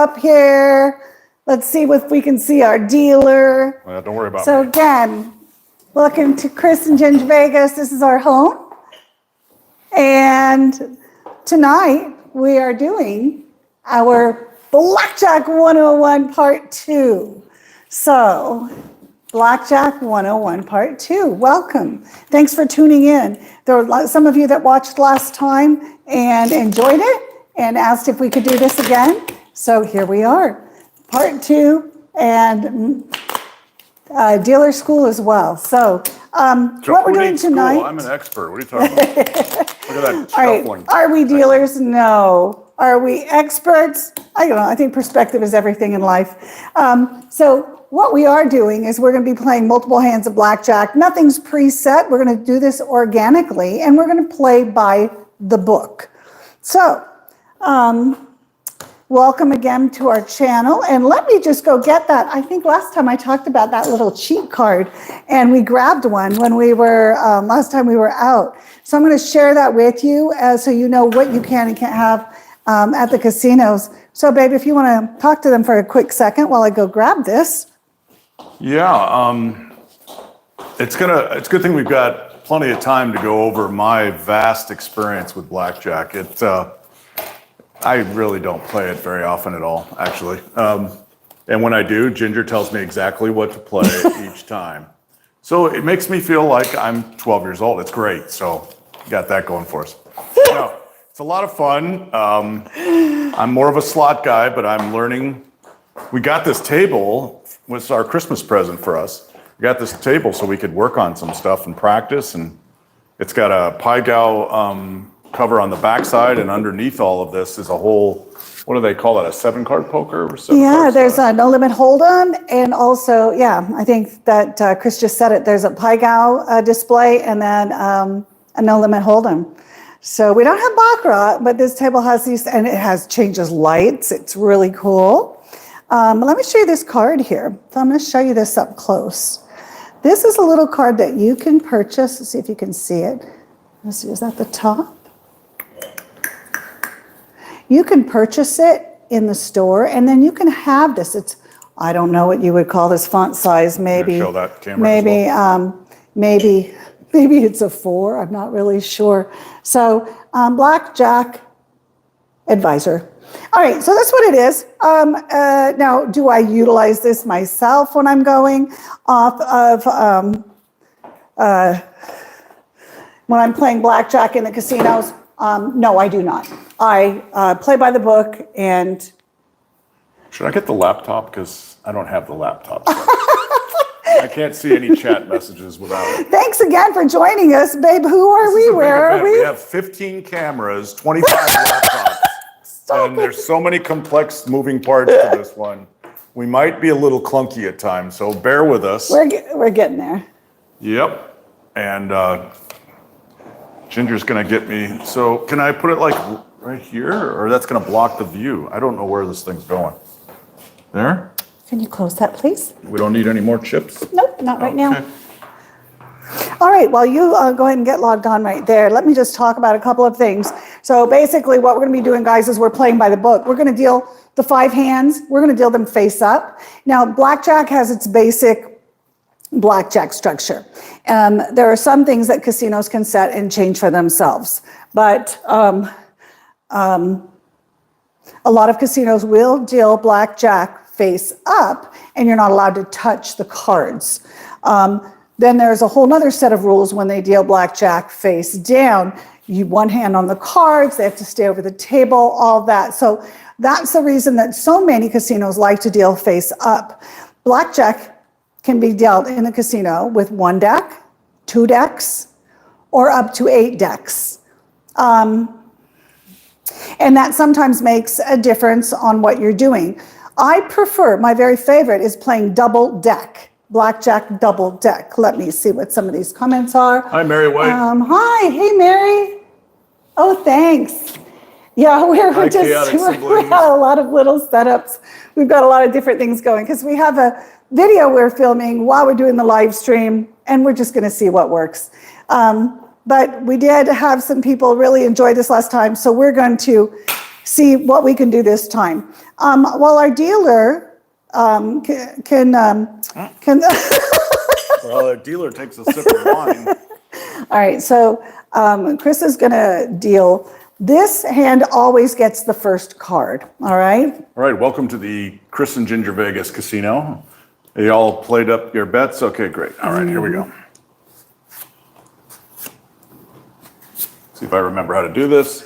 up here. Let's see if we can see our dealer. Well, don't worry about So me. again, welcome to Kris and Ginger Vegas. This is our home. And tonight we are doing our Blackjack 101 Part 2. So, Blackjack 101 Part 2. Welcome. Thanks for tuning in. There were some of you that watched last time and enjoyed it and asked if we could do this again. So here we are. Part 2 and dealer school as well. So what we're doing tonight. I'm an expert. What are you talking about? Look at that shuffling. Are we dealers? No. Are we experts? I don't know. I think perspective is everything in life. So what we are doing is we're going to be playing multiple hands of blackjack. Nothing's preset. We're going to do this organically, and we're going to play by the book. So welcome again to our channel. And let me just go get that. I think last time I talked about that little cheat card, and we grabbed one when we were, last time we were out. So I'm going to share that with you so you know what you can and can't have at the casinos. So babe, if you want to talk to them for a quick second while I go grab this. Yeah, it's a good thing we've got plenty of time to go over my vast experience with blackjack. I really don't play it very often at all, actually. And when I do, Ginger tells me exactly what to play each time. So it makes me feel like I'm 12 years old. It's great. So got that going for us. No, it's a lot of fun. I'm more of a slot guy, but I'm learning. We got this table, was our Christmas present for us. We got this table so we could work on some stuff and practice. And it's got a Pai Gow cover on the backside, and underneath all of this is a whole, what do they call that, a 7-card poker? Or there's a no limit hold'em, and also, I think that Kris just said it, there's a Pai Gow display, and then a no limit hold'em. So we don't have baccarat, but this table has these, and it changes lights. It's really cool. Let me show you this card here. So I'm going to show you this up close. This is a little card that you can purchase. Let's see if you can see it. Let's see, is that the top? You can purchase it in the store, and then you can have this. It's, I don't know what you would call this font size. Maybe show that camera maybe it's a 4. I'm not really sure. So Blackjack Advisor. All right, so that's what it is. Now, do I utilize this myself when I'm going off of when I'm playing blackjack in the casinos? No, I do not. I play by the book. And should I get the laptop? Because I don't have the laptop. I can't see any chat messages without it. Thanks again for joining us, babe. Who are we? Where are we? We have 15 cameras, 25 laptops, and there's so many complex moving parts to this one. We might be a little clunky at times, so bear with us. We're getting there. Yep, and Ginger's gonna get me. So can I put it like right here, or that's gonna block the view? I don't know where this thing's going. There? Can you close that, please? We don't need any more chips? Nope, not right now. All right, well, you go ahead and get logged on right there. Let me just talk about a couple of things. So basically what we're going to be doing, guys, is we're playing by the book. We're going to deal the 5 hands. We're going to deal them face up. Now, blackjack has its basic blackjack structure. There are some things that casinos can set and change for themselves, but a lot of casinos will deal blackjack face up, and you're not allowed to touch the cards. Then there's a whole other set of rules when they deal blackjack face down. You one hand on the cards, they have to stay over the table, all that. So that's the reason that so many casinos like to deal face up. Blackjack can be dealt in the casino with 1 deck, 2 decks, or up to 8 decks. And that sometimes makes a difference on what you're doing. I prefer, my very favorite is playing double deck, blackjack double deck. Let me see what some of these comments are. Hi, Mary White. Hi, hey, Mary. Oh, thanks. Yeah, we had a lot of little setups. We've got a lot of different things going because we have a video we're filming while we're doing the live stream, and we're just going to see what works. But we did have some people really enjoy this last time, so we're going to see what we can do this time. While our dealer can Well, a dealer takes a sip of wine. all right, so Kris is going to deal. This hand always gets the first card, all right? All right, welcome to the Kris and Ginger Vegas casino. You all played up your bets? Okay, great. All right, here we go. See if I remember how to do this.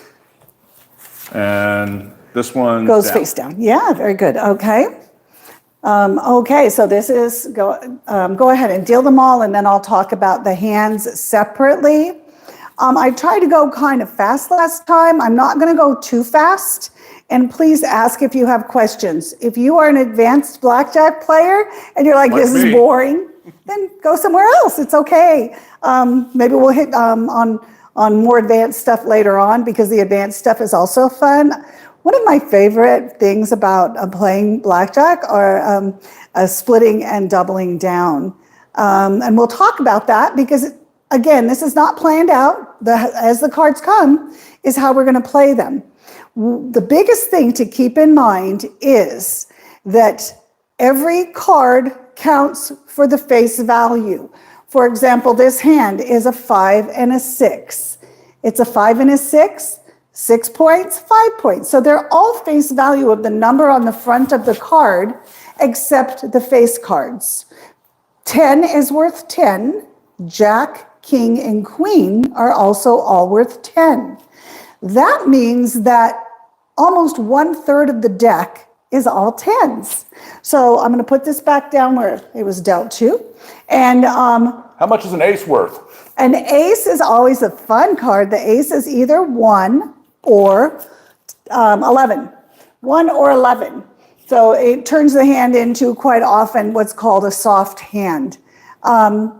And this one Goes face down. Yeah, very good. Okay. Okay, so this is, go ahead and deal them all, and then I'll talk about the hands separately. I tried to go kind of fast last time. I'm not going to go too fast. And please ask if you have questions. If you are an advanced blackjack player and you're like this is boring, then go somewhere else. It's okay. Maybe we'll hit on more advanced stuff later on, because the advanced stuff is also fun. One of my favorite things about playing blackjack are splitting and doubling down. And we'll talk about that because, again, this is not planned out. As the cards come is how we're going to play them. The biggest thing to keep in mind is that every card counts for the face value. For example, this hand is a 5 and a 6. It's a 5 and a 6, 6 points, 5 points. So they're all face value of the number on the front of the card, except the face cards. 10 is worth 10. Jack, King, and Queen are also all worth 10. That means that almost 1/3 of the deck is all 10s. So I'm going to put this back down where it was dealt to. And how much is an ace worth? an ace is always a fun card. The ace is either 1 or 11. 1 or 11. So it turns the hand into quite often what's called a soft hand. I'm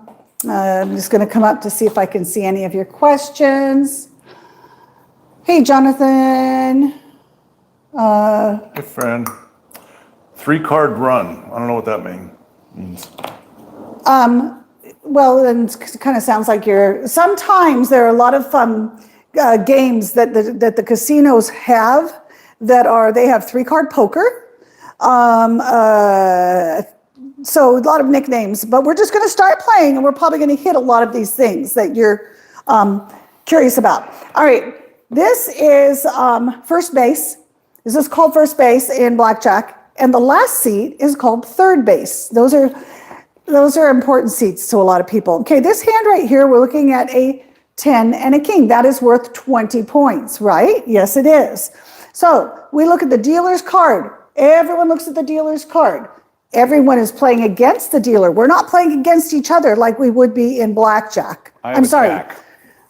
just going to come up to see if I can see any of your questions. Hey, Jonathan. Hey, friend. 3-card run. I don't know what that means. Well, and it kind of sounds like sometimes there are a lot of games that the casinos have they have 3-card poker. So a lot of nicknames, but we're just going to start playing, and we're probably going to hit a lot of these things that you're curious about. All right, this is first base. This is called first base in blackjack, and the last seat is called third base. Those are important seats to a lot of people. Okay, this hand right here, we're looking at a 10 and a king. That is worth 20 points, right? Yes, it is. So we look at the dealer's card. Everyone looks at the dealer's card. Everyone is playing against the dealer. We're not playing against each other like we would be in blackjack. I'm sorry,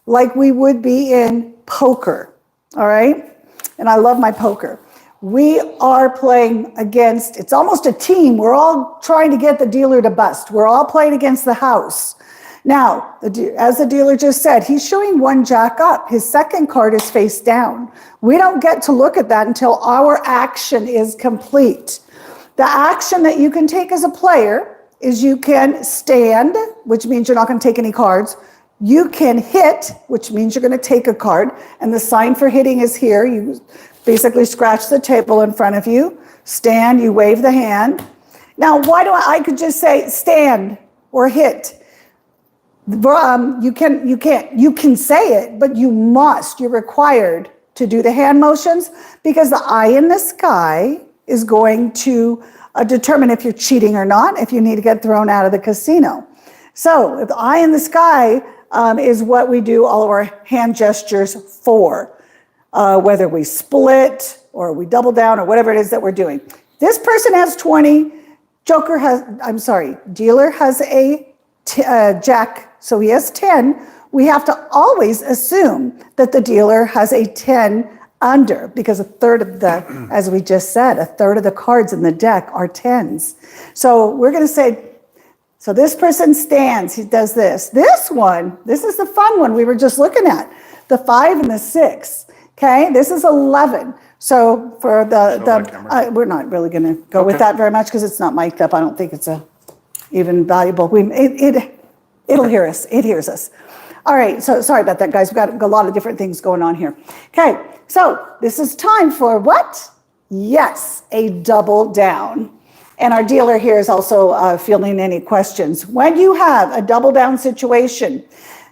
like we would be in poker, all right? And I love my poker. We are playing against, it's almost a team. We're all trying to get the dealer to bust. We're all playing against the house. Now, as the dealer just said, he's showing 1 jack up. His second card is face down. We don't get to look at that until our action is complete. The action that you can take as a player is you can stand, which means you're not going to take any cards. You can hit, which means you're going to take a card. And the sign for hitting is here. You basically scratch the table in front of you. Stand, you wave the hand. Now, I could just say stand or hit. You can say it, but you're required to do the hand motions, because the eye in the sky is going to determine if you're cheating or not, if you need to get thrown out of the casino. So if the eye in the sky is what we do all of our hand gestures for, whether we split or we double down or whatever it is that we're doing. This person has 20, dealer has a jack, so he has 10. We have to always assume that the dealer has a 10 under, because a third of as we just said, a third of the cards in the deck are 10s. So we're going to say, so this person stands, he does this. This is the fun one we were just looking at, the 5 and the 6. Okay, this is 11. So for we're not really going to go with that very much because it's not mic'd up. I don't think it's even valuable. It'll hear us. It hears us. All right, so sorry about that, guys. We've got a lot of different things going on here. Okay, so this is time for what? Yes, a double down. And our dealer here is also fielding any questions. When you have a double down situation,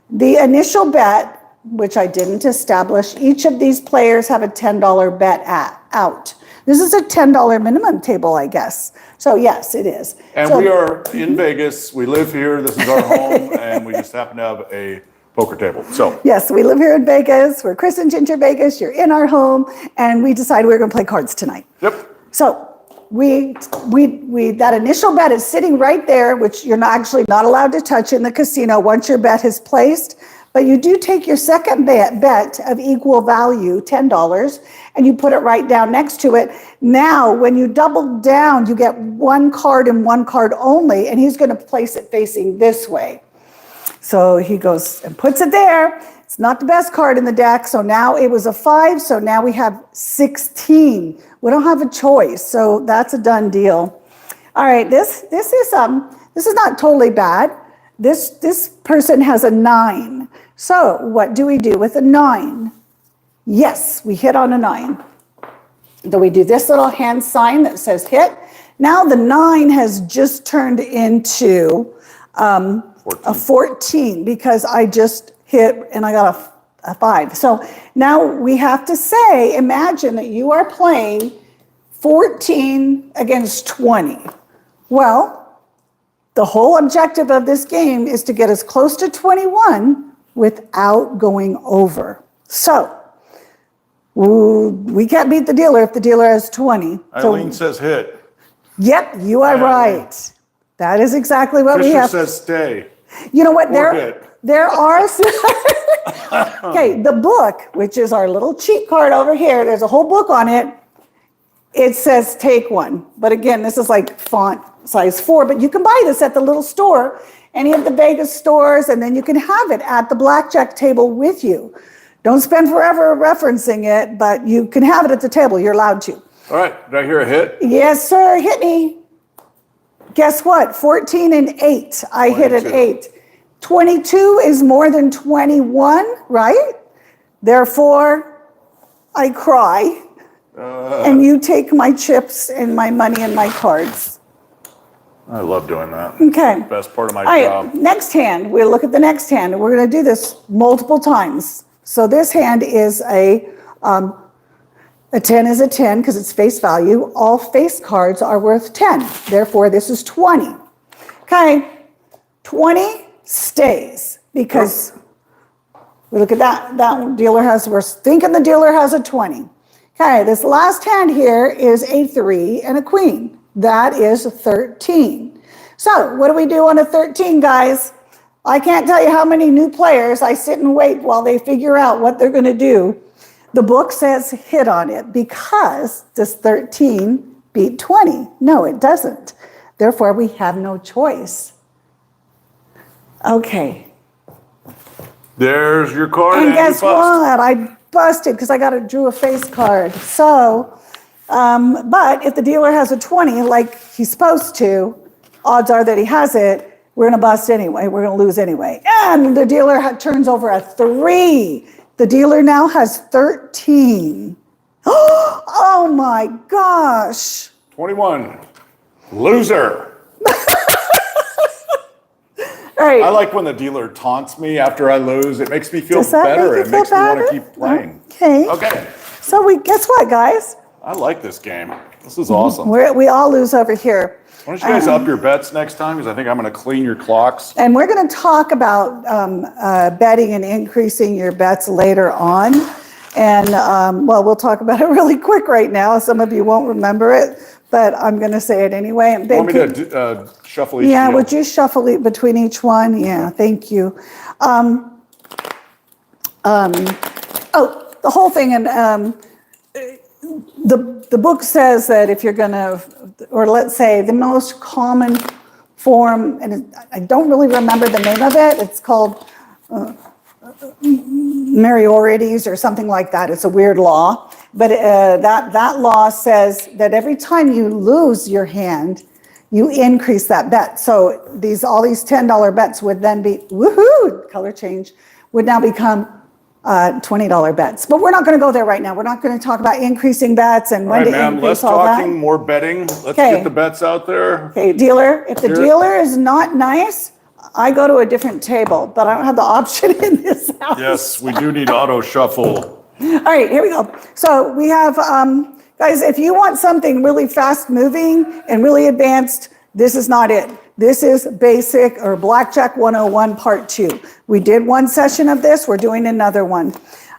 the initial bet, which I didn't establish, each of these players have a $10 bet out. This is a $10 minimum table, I guess. So yes, it is. And so, we are in Vegas. We live here. This is our home, and we just happen to have a poker table. So yes, we live here in Vegas. We're Kris and Ginger Vegas. You're in our home, and we decided we were going to play cards tonight. Yep. So we that initial bet is sitting right there, which you're actually not allowed to touch in the casino once your bet is placed. But you do take your second bet of equal value, $10, and you put it right down next to it. Now, when you double down, you get one card and one card only, and he's going to place it facing this way. So he goes and puts it there. It's not the best card in the deck, so now it was a 5, so now we have 16. We don't have a choice, so that's a done deal. All right, this is not totally bad. This person has a 9. So what do we do with a 9? Yes, we hit on a 9. Then we do this little hand sign that says hit. Now the 9 has just turned into a 14 because I just hit and I got a 5. So now we have to say, imagine that you are playing 14 against 20. Well, the whole objective of this game is to get as close to 21 without going over. So we can't beat the dealer if the dealer has 20. Eileen says hit. Yep, you are right. That is exactly what we Fisher have. says stay. You know what? Hit. There are. Okay, the book, which is our little cheat card over here. There's a whole book on it. It says take one, but again, this is like font size 4. But you can buy this at the little store, any of the Vegas stores, and then you can have it at the blackjack table with you. Don't spend forever referencing it, but you can have it at the table. You're allowed to. All right, did I hear a hit? Yes, sir. Hit me. Guess what? 14 and 8. I hit an 8. 22 is more than 21, right? Therefore, I cry. And you take my chips and my money and my cards. I love doing that. Okay. Best part of my All right, job. next hand. We'll look at the next hand. And we're going to do this multiple times. So this hand is a 10 is a 10 because it's face value. All face cards are worth 10. Therefore, this is 20. Okay. 20 stays because we look at that dealer has, we're thinking the dealer has a 20. Okay, this last hand here is a 3 and a queen. That is 13. So what do we do on a 13, guys? I can't tell you how many new players I sit and wait while they figure out what they're going to do. The book says hit on it because does 13 beat 20? No, it doesn't. Therefore, we have no choice. Okay. There's your card. And guess what? I busted because I drew a face card. So, but if the dealer has a 20 like he's supposed to, odds are that he has it. We're going to bust anyway. We're going to lose anyway. And the dealer turns over a 3. The dealer now has 13. Oh my gosh. 21. Loser. All right. I like when the dealer taunts me after I lose. It makes me feel Does that better. make you It feel makes me want better? to keep playing. Okay. Okay. So guess what, guys? I like this game. This is awesome. We all lose over here. Why don't you guys up your bets next time? Because I think I'm going to clean your clocks. And we're going to talk about betting and increasing your bets later on. And well, we'll talk about it really quick right now. Some of you won't remember it, but I'm going to say it anyway. You want me to shuffle each Yeah, deal? would you shuffle it between each one? Yeah, thank you. Oh, the whole thing, and the book says that if you're going to, or let's say the most common form, and I don't really remember the name of it. It's called Moriorities or something like that. It's a weird law, but that law says that every time you lose your hand, you increase that bet. So all these $10 bets would then be, woohoo, color change, would now become $20 bets. But we're not going to go there right now. We're not going to talk about increasing bets and All when right, to ma'am, increase less all talking, that. more betting. Let's Okay. get the bets out there. Okay, dealer, if the Here. dealer is not nice, I go to a different table, but I don't have the option in this house. Yes, we do need auto shuffle. All right, here we go. So we have, guys, if you want something really fast moving and really advanced, this is not it. This is basic or Blackjack 101 part 2. We did one session of this. We're doing another one.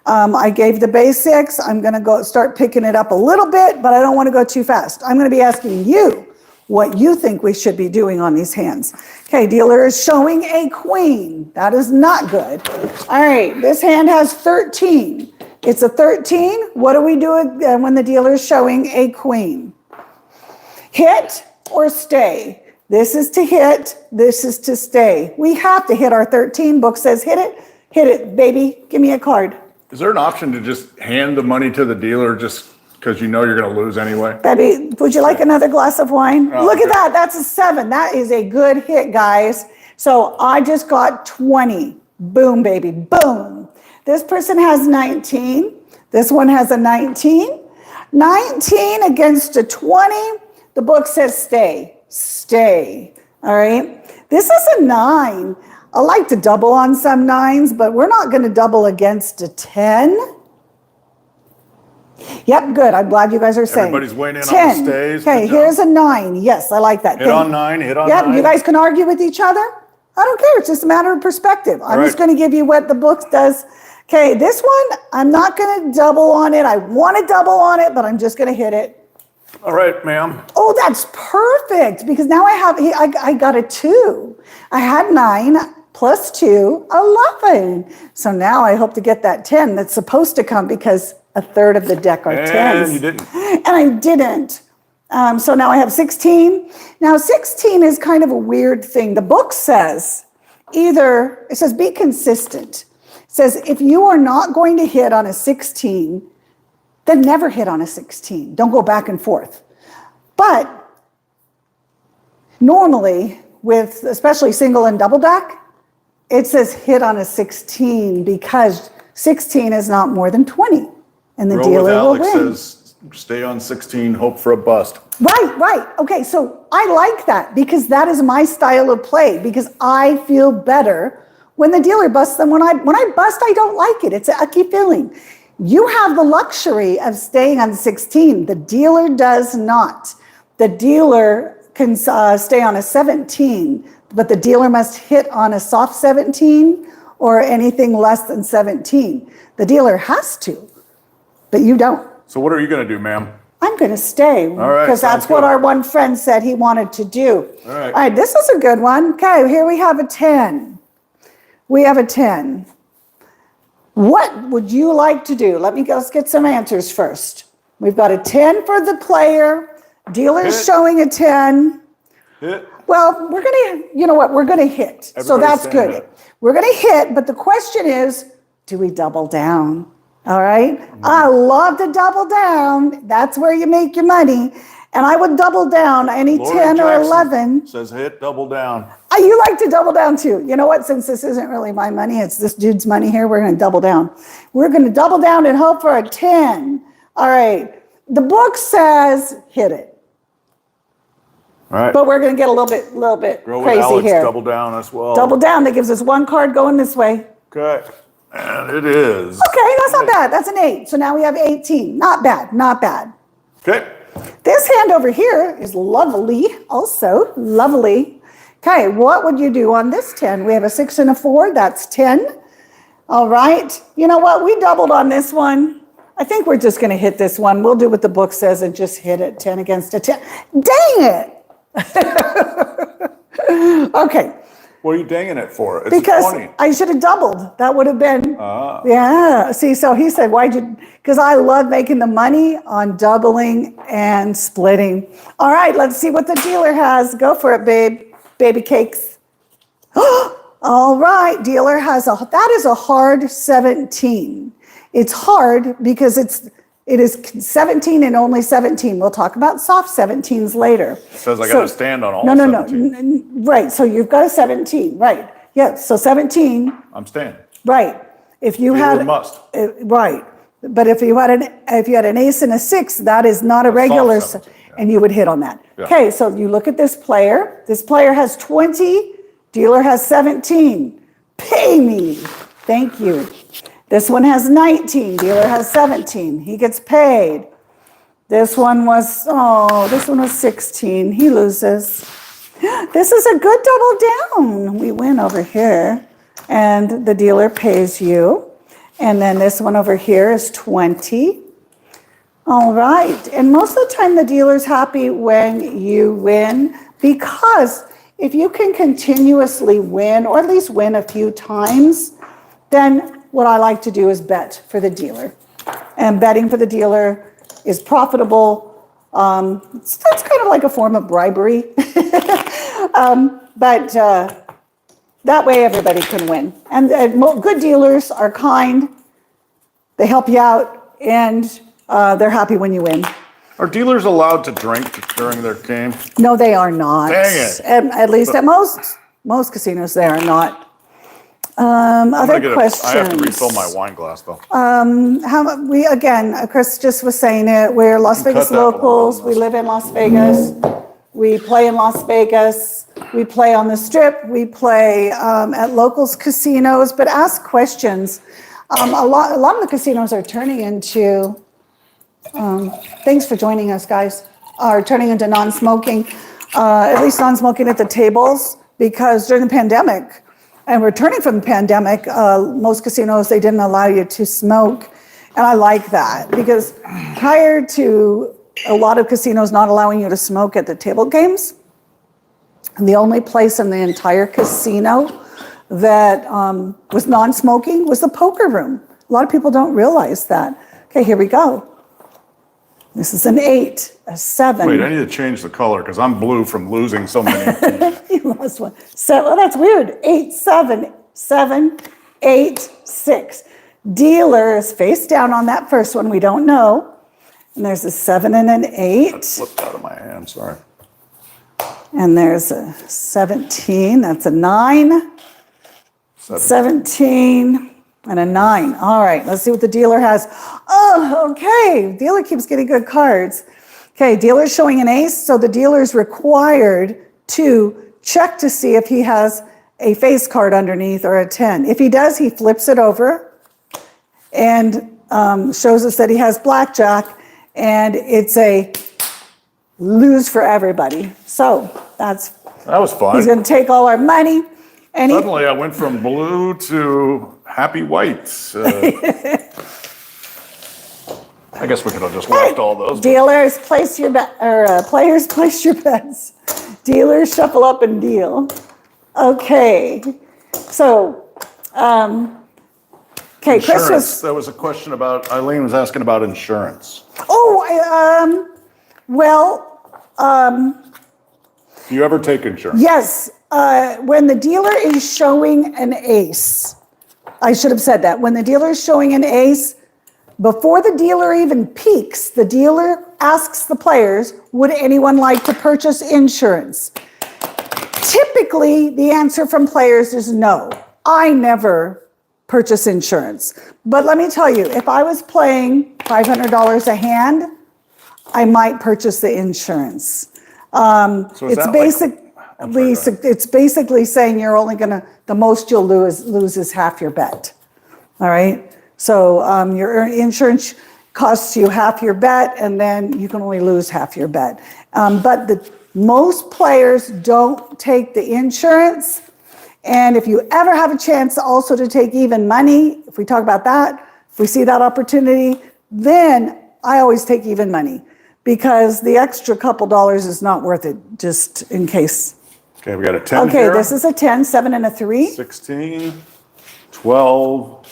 I gave the basics. I'm going to go start picking it up a little bit, but I don't want to go too fast. I'm going to be asking you what you think we should be doing on these hands. Okay, dealer is showing a queen. That is not good. All right, this hand has 13. It's a 13. What do we do when the dealer is showing a queen? Hit or stay? This is to hit. This is to stay. We have to hit our 13. Book says hit it. Hit it, baby. Give me a card. Is there an option to just hand the money to the dealer just because you know you're going to lose anyway? Baby, would you like another glass of wine? Oh, Look at okay. that. That's a 7. That is a good hit, guys. So I just got 20. Boom, baby. Boom. This person has 19. This one has a 19. 19 against a 20. The book says stay. Stay. All right. This is a 9. I like to double on some 9s, but we're not going to double against a 10. Yep, good. I'm glad you guys are saying. Everybody's weighing in on 10. the stays. Okay, Good job. here's a 9. Yes, I like that. Hit on 9, hit on 9. Yep, you guys can argue with each other. I don't care. It's just a matter of perspective. I'm just right. going to give you what the book does. Okay, this one, I'm not going to double on it. I want to double on it, but I'm just going to hit it. All right, ma'am. Oh, that's perfect because now I got a 2. I had 9 plus 2, 11. So now I hope to get that 10 that's supposed to come because a third of the deck are 10s. And you didn't. And I didn't. So now I have 16. Now 16 is kind of a weird thing. The book says it says be consistent. It says if you are not going to hit on a 16, then never hit on a 16. Don't go back and forth. But normally with especially single and double deck, it says hit on a 16 because 16 is not more than 20. And the Roll with dealer will Alex win. says stay on 16, hope for a bust. Right. Okay, so I like that because that is my style of play because I feel better when the dealer busts than when I bust, I don't like it. It's an icky feeling. You have the luxury of staying on 16. The dealer does not. The dealer can stay on a 17, but the dealer must hit on a soft 17 or anything less than 17. The dealer has to, but you don't. So what are you going to do, ma'am? I'm going to stay right, because that's sounds what good. our one friend said he wanted to do. All right. All right, this is a good one. Okay, here we have a 10. We have a 10. What would you like to do? Let's get some answers first. We've got a 10 for the player. Dealer's Hit. showing a 10. Hit. Well, you know what? We're going to hit. So Everybody's that's saying good. that. We're going to hit, but the question is, do we double down? All right. I love to double down. That's where you make your money. And I would double down any Lori 10 or Jackson 11. says hit, double down. You like to double down too. You know what? Since this isn't really my money, it's this dude's money here, we're going to double down. We're going to double down and hope for a 10. All right. The book says hit it. All right. But we're going to get a little bit Go with crazy Alex, here. double down as well. Double down. That gives us one card going this way. Okay. And it is. Okay, that's not bad. That's an 8. So now we have 18. Not bad. Not bad. Okay. This hand over here is lovely. Also lovely. Okay, what would you do on this 10? We have a 6 and a 4. That's 10. All right. You know what? We doubled on this one. I think we're just going to hit this one. We'll do what the book says and just hit it. 10 against a 10. Dang it. Okay. What are you danging it for? It's Because 20. I should have doubled. That would have been, yeah. See, so he said, because I love making the money on doubling and splitting. All right, let's see what the dealer has. Go for it, babe. Baby cakes. All right, dealer has that is a hard 17. It's hard because it is 17 and only 17. We'll talk about soft 17s later. It says I got to stand on all No. 17. Right. So you've got a 17. Right. Yeah. So 17. I'm staying. Right. If you Dealer had must. right, but if you had an ace and a six, that is not a regular, soft 17, yeah. and you would hit on that. Yeah. Okay, so you look at this player. This player has 20. Dealer has 17. Pay me. Thank you. This one has 19. Dealer has 17. He gets paid. This one was 16. He loses. This is a good double down. We win over here. And the dealer pays you. And then this one over here is 20. All right. And most of the time, the dealer's happy when you win, because if you can continuously win, or at least win a few times, then what I like to do is bet for the dealer. And betting for the dealer is profitable. That's kind of like a form of bribery. But that way everybody can win. And good dealers are kind. They help you out, and they're happy when you win. Are dealers allowed to drink during their game? No, they are not. Dang it. At least at most casinos, they are not. Other questions? I have to refill my wine glass, though. Kris just was saying it. We're Las Vegas cut that locals. one. We live in Las Vegas. We play in Las Vegas. We play on the Strip. We play at locals casinos. But ask questions. A lot of the casinos are turning into. Thanks for joining us, guys. Are turning into non-smoking, at least non-smoking at the tables, because during the pandemic, and returning from the pandemic, most casinos, they didn't allow you to smoke. And I like that, because prior to a lot of casinos not allowing you to smoke at the table games, the only place in the entire casino that was non-smoking was the poker room. A lot of people don't realize that. Okay, here we go. This is an 8, a 7. Wait, I need to change the color because I'm blue from losing so many. You lost one. So, that's weird. 8, 7, 7, 8, 6. Dealer is face down on that first one. We don't know. And there's a 7 and an 8. That slipped out of my hand, sorry. And there's a 17. That's a 9. 17. And a 9. All right, let's see what the dealer has. Oh, okay. Dealer keeps getting good cards. Okay, dealer's showing an ace, so the dealer's required to check to see if he has a face card underneath or a 10. If he does, he flips it over and shows us that he has blackjack, and it's a lose for everybody. So that was fun. He's going to take all our money. And Suddenly I went from blue to happy white. I guess we could have just left all those. Dealers, place your bet, or players, place your bets. Dealers, shuffle up and deal. Okay, so, okay, Kris was. There was a question about, Eileen was asking about insurance. Oh, Do you ever take insurance? yes. When the dealer is showing an ace, I should have said that. When the dealer is showing an ace, before the dealer even peeks, the dealer asks the players, would anyone like to purchase insurance? Typically, the answer from players is no. I never purchase insurance. But let me tell you, if I was playing $500 a hand, I might purchase the insurance. So is It's basically saying you're only the most you'll lose is half your bet. All right. So your insurance costs you half your bet, and then you can only lose half your bet. But most players don't take the insurance. And if you ever have a chance also to take even money, if we talk about that, if we see that opportunity, then I always take even money, because the extra couple dollars is not worth it, just in case. Okay, we got a 10 Okay, here. this is a 10, 7, and a 3. 16, 12,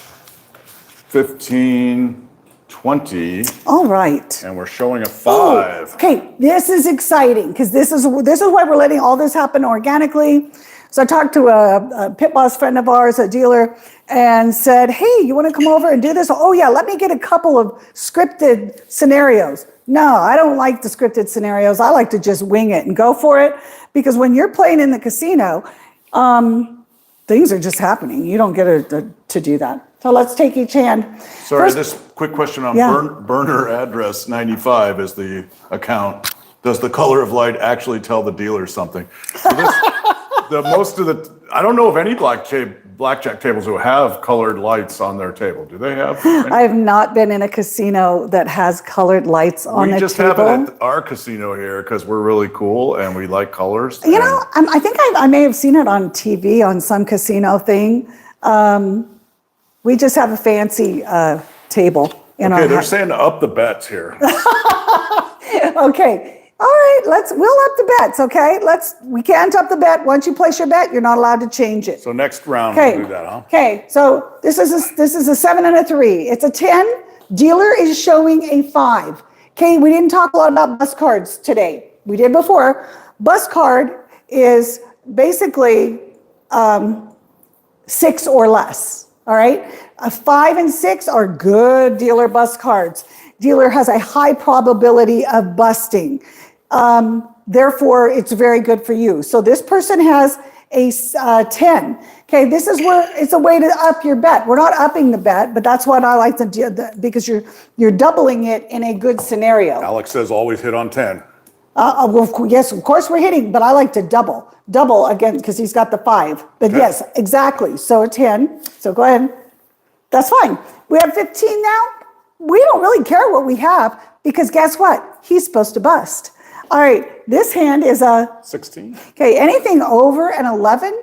15, 20, All right. and we're showing a Oh, 5. okay, this is exciting, because this is why we're letting all this happen organically. So I talked to a pit boss friend of ours, a dealer, and said, hey, you want to come over and do this? Oh yeah, let me get a couple of scripted scenarios. No, I don't like the scripted scenarios. I like to just wing it and go for it, because when you're playing in the casino, things are just happening. You don't get to do that. So let's take each hand. Sorry, First- this quick question on Yeah. burner address 95 is the account. Does the color of light actually tell the dealer something? So this, I don't know of any blackjack tables who have colored lights on their table. Do they have? I have not been in a casino that has colored lights on the We just table. have it at our casino here because we're really cool and we like colors. You know, I think I may have seen it on TV on some casino thing. We just have a fancy table in Okay, our they're house. saying to up the bets here. Okay. All right, we'll up the bets, okay? We can't up the bet. Once you place your bet, you're not allowed to change it. So next round Okay. we'll do that, huh? Okay, so this is a 7 and a 3. It's a 10. Dealer is showing a 5. Okay, we didn't talk a lot about bus cards today. We did before. Bus card is basically 6 or less. All right, a 5 and 6 are good dealer bus cards. Dealer has a high probability of busting. Therefore, it's very good for you. So this person has a 10. Okay, this is where it's a way to up your bet. We're not upping the bet, but that's what I like to do because you're doubling it in a good scenario. Alex says always hit on 10. Well, yes, of course we're hitting, but I like to double again because he's got the 5. But Okay. yes, exactly. So a 10. So go ahead. That's fine. We have 15 now. We don't really care what we have because guess what? He's supposed to bust. All right, this hand is a 16. Okay, anything over an 11,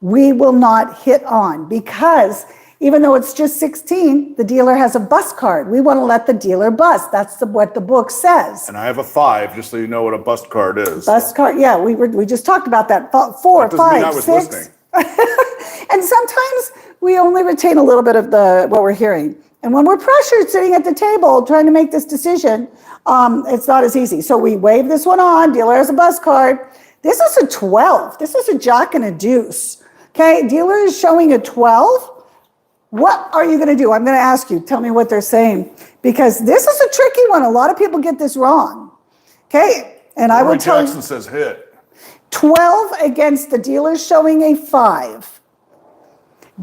we will not hit on because even though it's just 16, the dealer has a bust card. We want to let the dealer bust. That's what the book says. And I have a 5, just so you know what a bust card is. Bust card, yeah, we just talked about that. 4, That doesn't mean I 5, was 6. listening. And sometimes we only retain a little bit of what we're hearing. And when we're pressured sitting at the table trying to make this decision, it's not as easy. So we wave this one on. Dealer has a bust card. This is a 12. This is a jack and a deuce. Okay, dealer is showing a 12. What are you going to do? I'm going to ask you. Tell me what they're saying. Because this is a tricky one. A lot of people get this wrong. Okay, and I will tell Jackson you. says hit. 12 against the dealer showing a 5.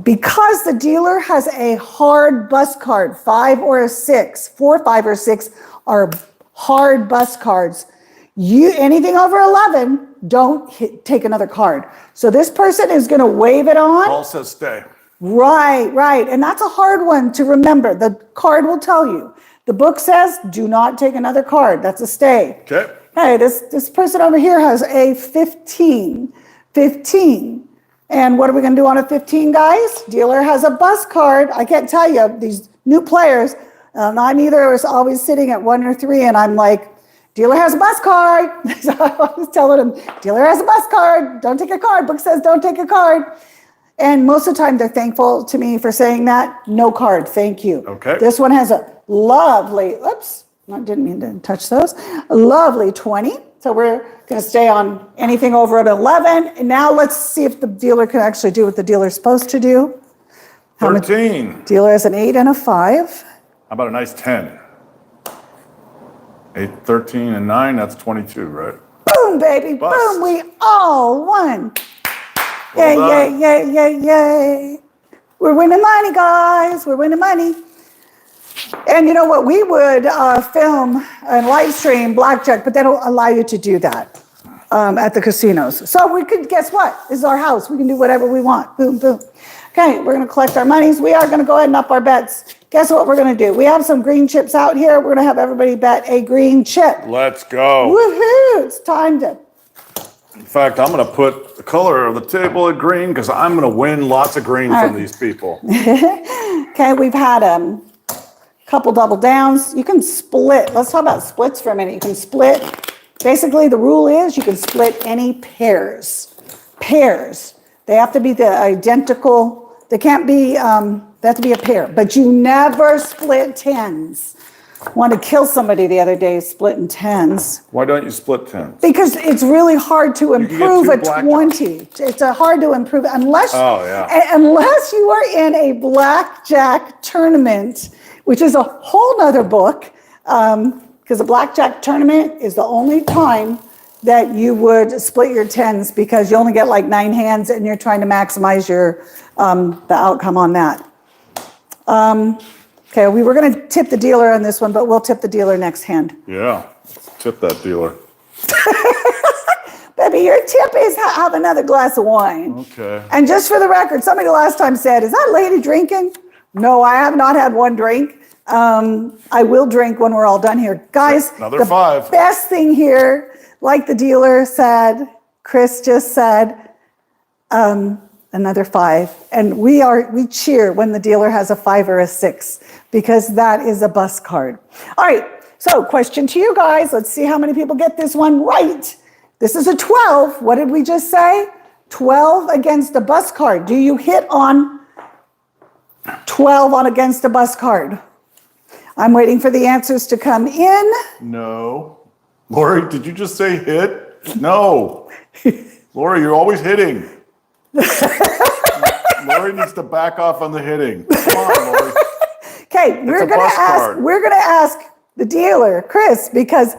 Because the dealer has a hard bust card, 5 or a 6, 4, 5, or 6 are hard bust cards. Anything over 11, don't take another card. So this person is going to wave it on. Paul says stay. Right. And that's a hard one to remember. The card will tell you. The book says do not take another card. That's a stay. Okay. Hey, this person over here has a 15. 15. And what are we going to do on a 15, guys? Dealer has a bust card. I can't tell you, these new players, I'm either always sitting at 1 or 3, and I'm like, dealer has a bust card. So I was telling him, dealer has a bust card. Don't take a card. Book says don't take a card. And most of the time, they're thankful to me for saying that. No card, thank you. Okay. This one has a lovely, oops, I didn't mean to touch those. A lovely 20. So we're going to stay on anything over an 11. And now let's see if the dealer can actually do what the dealer's supposed to do. 13. Dealer has an 8 and a 5. How about a nice 10? 8, 13, and 9, that's 22, right? Boom, baby, Bust. boom, we all won. Well Yay, done. yay. We're winning money, guys. We're winning money. And you know what? We would film and live stream blackjack, but they don't allow you to do that at the casinos. So we could, guess what? This is our house. We can do whatever we want. Boom, boom. Okay, we're going to collect our monies. We are going to go ahead and up our bets. Guess what we're going to do? We have some green chips out here. We're going to have everybody bet a green chip. Let's go. Woohoo! It's time to. In fact, I'm going to put the color of the table at green because I'm going to win lots of green from these people. Okay, we've had a couple double downs. You can split. Let's talk about splits for a minute. You can split. Basically, the rule is you can split any pairs. Pairs. They have to be the identical. They can't be, they have to be a pair. But you never split tens. Wanted to kill somebody the other day splitting tens. Why don't you split 10? Because it's really hard to can get improve two a black 20. It's hard to improve unless Oh, yeah. unless you are in a blackjack tournament, which is a whole nother book. Because a blackjack tournament is the only time that you would split your tens because you only get like 9 hands and you're trying to maximize your the outcome on that. Okay, we were going to tip the dealer on this one, but we'll tip the dealer next hand. Yeah, tip that dealer. Baby, your tip is have another glass of wine. Okay. And just for the record, somebody last time said, is that lady drinking? No, I have not had one drink. I will drink when we're all done here. Guys, Another 5. Best thing here, like the dealer said, Kris just said, another 5. And we cheer when the dealer has a 5 or a 6 because that is a bus card. All right, so question to you guys. Let's see how many people get this one right. This is a 12. What did we just say? 12 against a bus card. Do you hit on 12 on against a bus card? I'm waiting for the answers to come in. No. Lori, did you just say hit? No. Lori, you're always hitting. Lori needs to back off on the hitting. Come on, Lori. Okay, we're gonna ask the dealer, Kris, because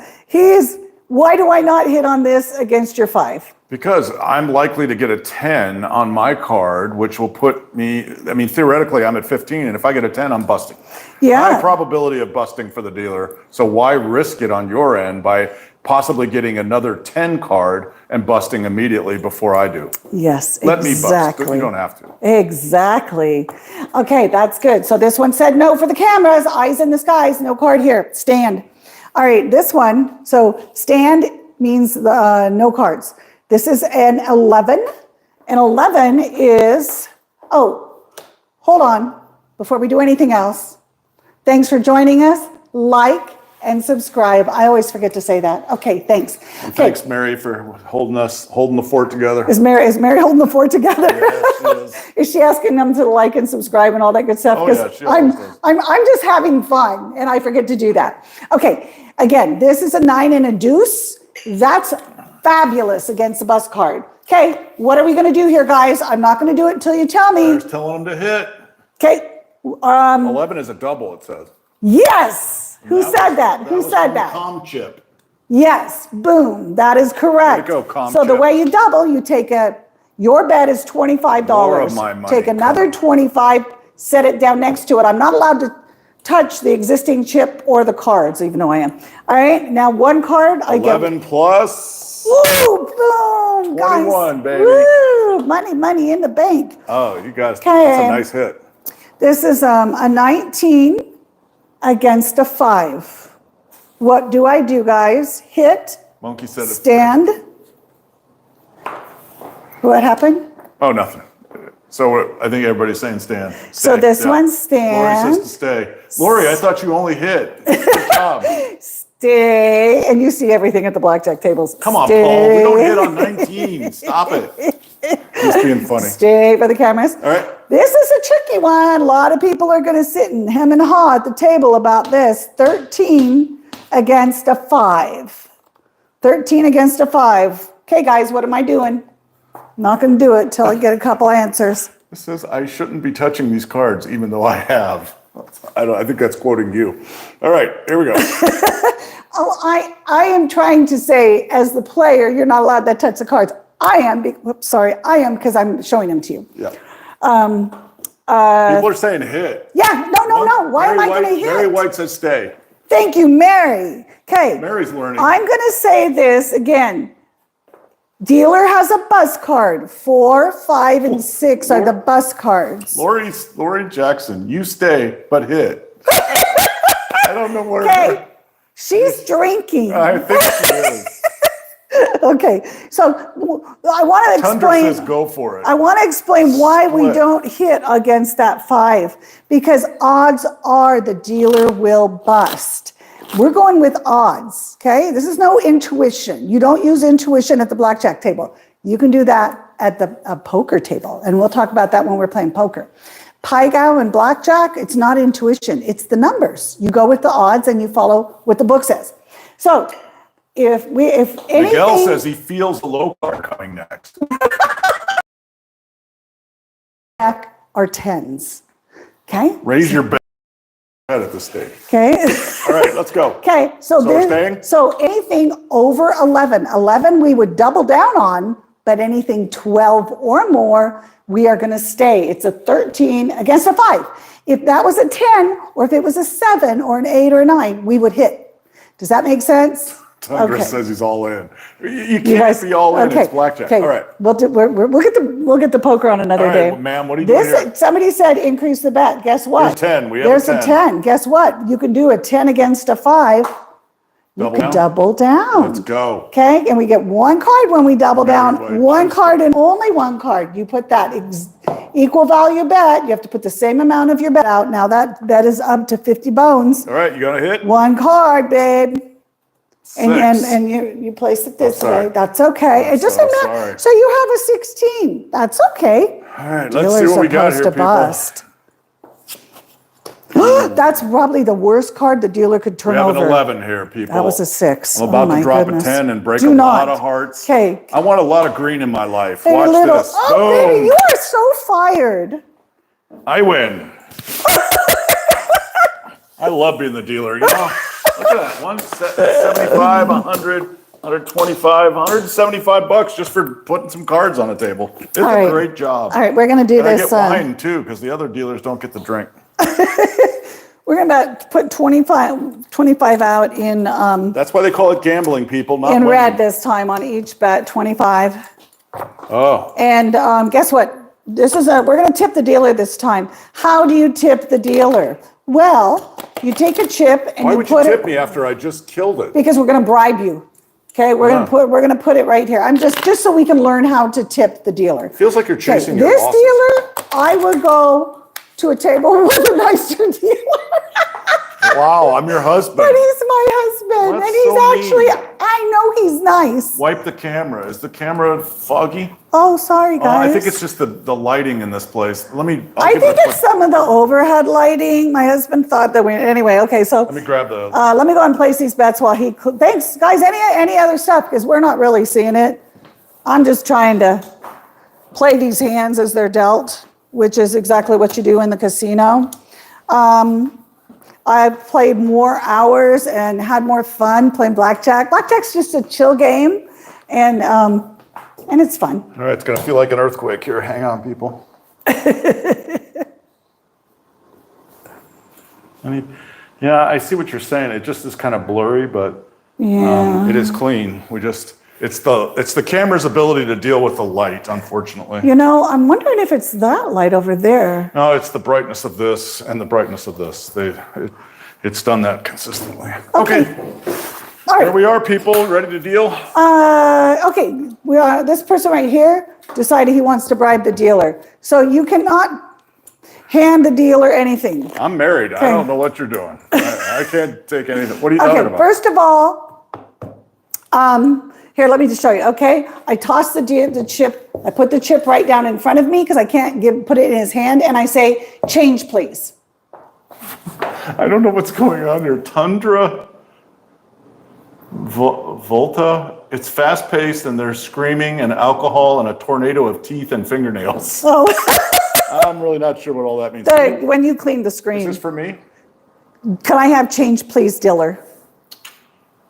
why do I not hit on this against your 5? Because I'm likely to get a 10 on my card, which will put me, theoretically, I'm at 15, and if I get a 10, I'm busting. Yeah. High probability of busting for the dealer, so why risk it on your end by possibly getting another 10 card and busting immediately before I do? Yes, Let me bust. exactly. You don't have to. Exactly. Okay, that's good. So this one said no for the cameras, eyes in the skies, no card here, stand. All right, this one, so stand means no cards. This is an 11. An 11 is, oh, hold on, before we do anything else. Thanks for joining us. Like and subscribe. I always forget to say that. Okay, thanks. And thanks, Mary, for holding the fort together. Is Mary holding the fort together? Yeah, she is. Is she asking them to like and subscribe and all that good stuff? Oh, yeah, she I'm, always does. I'm just having fun and I forget to do that. Okay, again, this is a 9 and a deuce. That's fabulous against the bus card. Okay, what are we going to do here, guys? I'm not going to do it until you tell me. Just telling them to hit. Okay. 11 is a double, it says. Yes. Who said that? Who said that? Com chip. Yes. Boom. That is correct. Way to go, Com So the Chip. way you double, you take your bet is $25. More of my money, Take another 25, set it down next to it. I'm not allowed to touch the existing chip or the cards, even though I am. All right. Now one card I get. 11 plus. Woo, boom, 21, guys. baby. Woo, money in the bank. Oh, you guys, Okay. that's a nice hit. This is a 19 against a 5. What do I do, guys? Hit, Monkey said it. stand. What happened? Oh, nothing. So I think everybody's saying stand. So Stay, this yeah. one stand. Lori says to stay. Lori, I thought you only hit. Good job. Stay. And you see everything at the blackjack tables. Come on, Stay. Paul. We don't hit on 19. Stop it. Just being funny. Stay for the cameras. All right. This is a tricky one. A lot of people are going to sit and hem and haw at the table about this. 13 against a 5. 13 against a 5. Okay, guys, what am I doing? I'm not going to do it till I get a couple answers. It says I shouldn't be touching these cards, even though I have. I think that's quoting you. All right, here we go. Oh, I am trying to say, as the player, you're not allowed to touch the cards. I am because I'm showing them to you. Yeah. People are saying hit. Yeah, no. Why am I going to hit? Mary White says stay. Thank you, Mary. Okay. Mary's learning. I'm going to say this again. Dealer has a bus card. 4, 5, and 6 are the bus cards. Lori Jackson, you stay, but hit. I don't know where. Okay. She's drinking. I think she is. Okay. So I want to Tundra explain. says go for it. I want to explain why we Split. don't hit against that 5, because odds are the dealer will bust. We're going with odds, okay? This is no intuition. You don't use intuition at the blackjack table. You can do that at the poker table, and we'll talk about that when we're playing poker. Paigow and blackjack, it's not intuition. It's the numbers. You go with the odds and you follow what the book says. So if anything... Miguel says he feels the low card coming next. Are 10s, okay? Raise your bet at this stage. Okay. All right, let's go. Okay, so we're staying? anything over 11 we would double down on, but anything 12 or more, we are going to stay. It's a 13 against a 5. If that was a 10, or if it was a 7 or an 8 or a 9, we would hit. Does that make sense? Tundra says he's all in. You can't be all in. It's blackjack. Okay. All right. We'll get the poker on another day. Well, ma'am, what are you doing here? Somebody said increase the bet. Guess what? There's 10. We have There's a 10. a 10. Guess what? You can do a 10 against a 5. You can double down. Let's go. Okay, and we get one card when we double down. One card and only one card. You put that equal value bet. You have to put the same amount of your bet out. Now that bet is up to 50 bones. All right, you got to hit? One card, babe. 6. And you place it this way. That's okay. It doesn't matter. Sorry. So you have a 16. That's okay. All right, let's see what we got here, people. Bust. That's probably the worst card the dealer could turn over. We have an 11 here, people. That was a 6. I'm about to drop a 10 and break a lot of hearts. Okay. I want a lot of green in my life. Watch this. Oh, baby, you are so fired. I win. I love being the dealer. You know, look at that. 175, 100, 125, 175 bucks just for putting some cards on the table. It's a great job. All right, we're going to do this. I get wine too, because the other dealers don't get the drink. We're going to put 25 out in That's why they call it gambling, people, not in winning. red this time on each bet, 25. Oh. And guess what? We're going to tip the dealer this time. How do you tip the dealer? Well, you take a chip and why you would put you tip me after I just killed it? Because we're going to bribe you. Okay, we're going to put it right here. I'm just so we can learn how to tip the dealer. Feels like you're chasing your this losses. dealer, I would go to a table with a nicer dealer. Wow, I'm your husband. But he's my husband, That's and he's so actually, mean. I know he's nice. Wipe the camera. Is the camera foggy? Oh, sorry, guys. I think it's just the lighting in this place. I think it's some of the overhead lighting. My husband thought that anyway, okay, so. Let me grab the. Let me go and place these bets while he, thanks, guys, any other stuff, because we're not really seeing it. I'm just trying to play these hands as they're dealt, which is exactly what you do in the casino. I've played more hours and had more fun playing blackjack. Blackjack's just a chill game, and it's fun. All right, it's going to feel like an earthquake here. Hang on, people. Yeah, I see what you're saying. It just is kind of blurry, but it is clean. It's the camera's ability to deal with the light, unfortunately. You know, I'm wondering if it's that light over there. No, it's the brightness of this and the brightness of this. It's done that consistently. Okay. All right. Here we are, people. Ready to deal? Okay. This person right here decided he wants to bribe the dealer. So you cannot hand the dealer anything. I'm married. I don't know what you're doing. I can't take anything. What are you talking about? First of all, here, let me just show you, okay? I toss the chip, I put the chip right down in front of me because I can't put it in his hand, and I say, change, please. I don't know what's going on here. Tundra, Volta, it's fast-paced, and there's screaming and alcohol and a tornado of teeth and fingernails. Oh. I'm really not sure what all that means. When you clean the screen. Is this for me? Can I have change, please, dealer?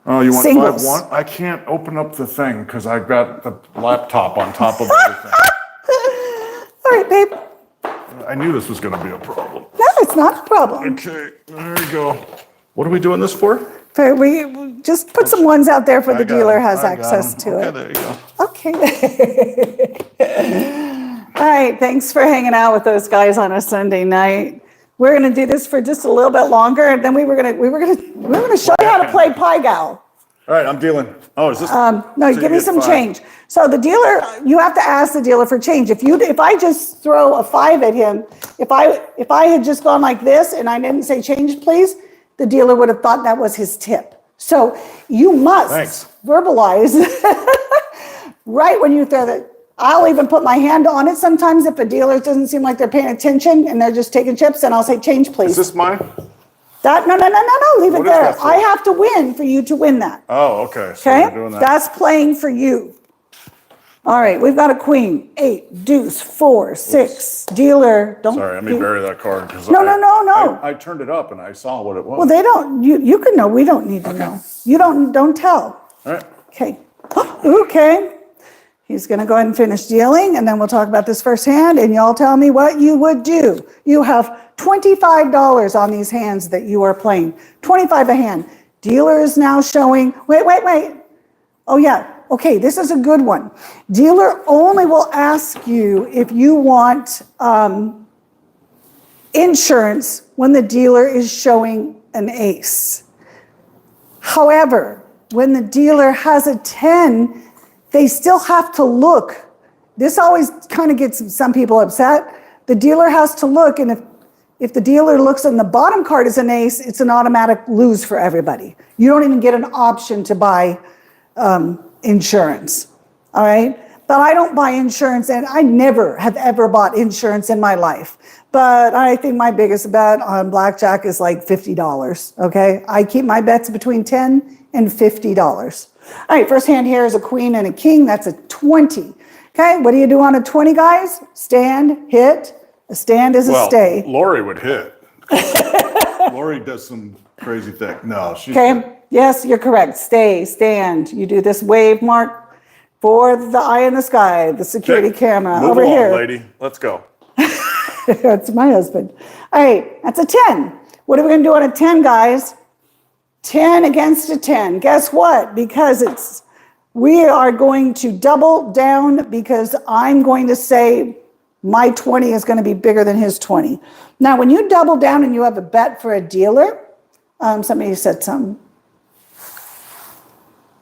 Oh, you want Singles. 5-1? I can't open up the thing because I've got the laptop on top of everything. All right, babe. I knew this was going to be a problem. No, it's not a problem. Okay, there you go. What are we doing this for? We just put some ones out there for the dealer has access to it. There you go. Okay. All right, thanks for hanging out with those guys on a Sunday night. We're going to do this for just a little bit longer, and then we were going to show you how to play Pai Gow. All right, I'm dealing. Oh, is this? No, so give me some change. So the dealer, you have to ask the dealer for change. If I just throw a 5 at him, if I had just gone like this and I didn't say change, please, the dealer would have thought that was his tip. So you must verbalize right when you throw that. I'll even put my hand on it sometimes if a dealer doesn't seem like they're paying attention and they're just taking chips, and I'll say change, please. Is this mine? No, leave it there. That for? I have to win for you to win that. Oh, okay. So Okay? we're doing that. That's playing for you. All right, we've got a queen, 8, deuce, 4, 6, dealer. Sorry, let me bury that card. No. I turned it up and I saw what it was. Well, they don't, you can know, we don't need to know. You don't tell. All right. Okay. Okay. He's going to go ahead and finish dealing, and then we'll talk about this first hand, and y'all tell me what you would do. You have $25 on these hands that you are playing. 25 a hand. Dealer is now showing, wait. Oh yeah, okay, this is a good one. Dealer only will ask you if you want insurance when the dealer is showing an ace. However, when the dealer has a 10, they still have to look. This always kind of gets some people upset. The dealer has to look, and if the dealer looks and the bottom card is an ace, it's an automatic lose for everybody. You don't even get an option to buy insurance, all right? But I don't buy insurance, and I never have ever bought insurance in my life. But I think my biggest bet on blackjack is like $50, okay? I keep my bets between $10 and $50. All right, first hand here is a queen and a king. That's a 20. Okay, what do you do on a 20, guys? Stand, hit. A stand is a stay. Lori would hit. Lori does some crazy thing. No, she's okay. Yes, you're correct. Stay, stand. You do this wave mark for the eye in the sky, the security camera. Move over along, here. lady. Let's go. That's my husband. All right, that's a 10. What are we going to do on a 10, guys? 10 against a 10. Guess what? Because we are going to double down, because I'm going to say my 20 is going to be bigger than his 20. Now, when you double down and you have a bet for a dealer, somebody said something.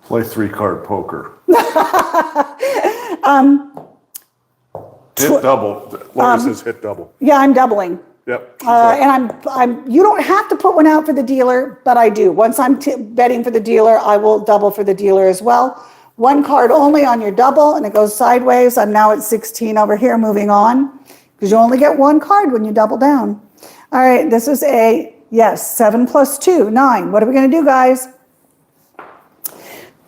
Play 3-card poker. Hit double. Lori says hit double. Yeah, I'm doubling. Yep. And I'm. You don't have to put one out for the dealer, but I do. Once I'm betting for the dealer, I will double for the dealer as well. One card only on your double, and it goes sideways. I'm now at 16 over here, moving on, because you only get one card when you double down. All right, this is yes, 7 plus 2, 9. What are we going to do, guys?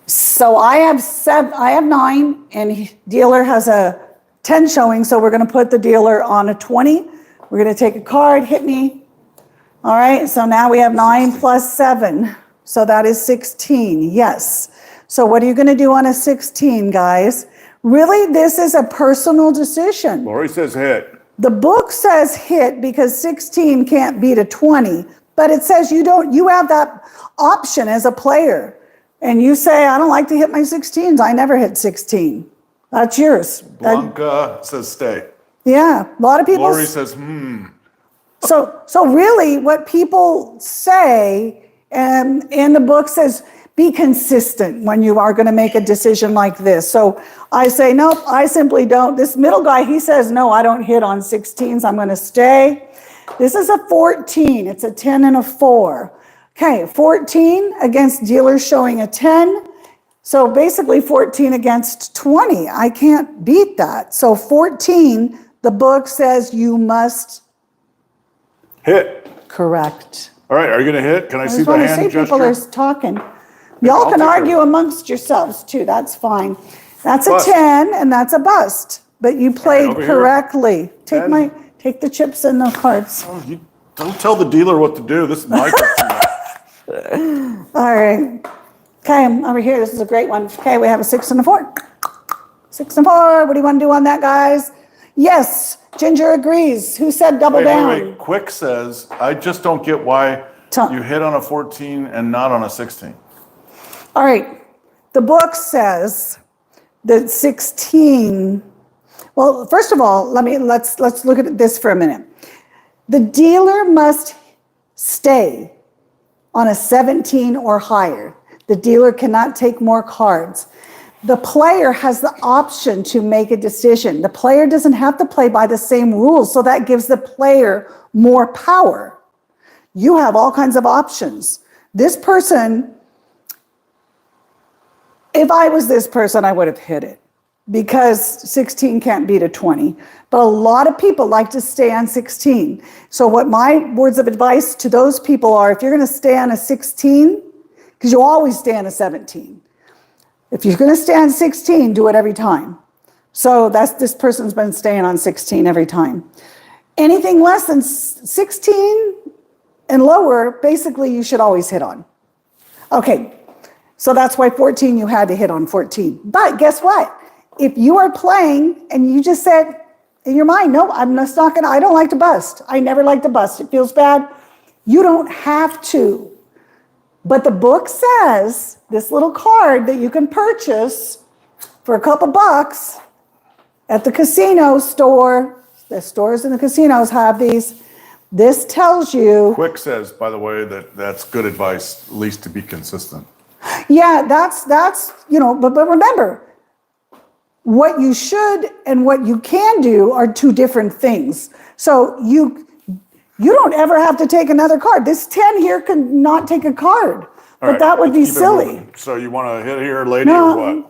So I have 9, and dealer has a 10 showing, so we're going to put the dealer on a 20. We're going to take a card, hit me. All right, so now we have 9 plus 7, so that is 16, yes. So what are you going to do on a 16, guys? Really, this is a personal decision. Lori says hit. The book says hit because 16 can't beat a 20, but it says you have that option as a player. And you say, I don't like to hit my 16s. I never hit 16. That's yours. Blanca says stay. Yeah, a lot of people. Lori says, So really what people say, and the book says, be consistent when you are going to make a decision like this. So I say, nope, I simply don't. This middle guy, he says, no, I don't hit on 16s. I'm going to stay. This is a 14. It's a 10 and a 4. Okay, 14 against dealers showing a 10. So basically 14 against 20. I can't beat that. So 14, the book says you must hit. Correct. All right, are you going to hit? Can I see the I hand see gesture? people are talking. Y'all can argue amongst yourselves too. That's fine. That's a 10 and that's a bust. But you played correctly. Take the chips and the cards. Oh, you don't tell the dealer what to do. This is my question. All right. Okay, over here. This is a great one. Okay, we have a 6 and a 4. 6 and 4. What do you want to do on that, guys? Yes, Ginger agrees. Who said double down? Wait. Quick says, I just don't get why you hit on a 14 and not on a 16. All right. The book says that 16. Well, first of all, let's look at this for a minute. The dealer must stay on a 17 or higher. The dealer cannot take more cards. The player has the option to make a decision. The player doesn't have to play by the same rules, so that gives the player more power. You have all kinds of options. This person, if I was this person, I would have hit it because 16 can't beat a 20. But a lot of people like to stay on 16. So what my words of advice to those people are, if you're going to stay on a 16, because you always stay on a 17. If you're going to stay on 16, do it every time. So this person's been staying on 16 every time. Anything less than 16 and lower, basically you should always hit on. Okay, so that's why 14, you had to hit on 14. But guess what? if you are playing and you just said in your mind, no, I'm just not gonna, I don't like to bust. I never like to bust. It feels bad. You don't have to. But the book says this little card that you can purchase for a couple bucks at the casino store. The stores and the casinos have these. This tells you. Quick says, by the way, that's good advice, at least to be consistent. Yeah, that's but remember, what you should and what you can do are two different things. So you don't ever have to take another card. This 10 here can not take a card, but right, that would be keep it silly. moving. So you want to hit here, lady, or what?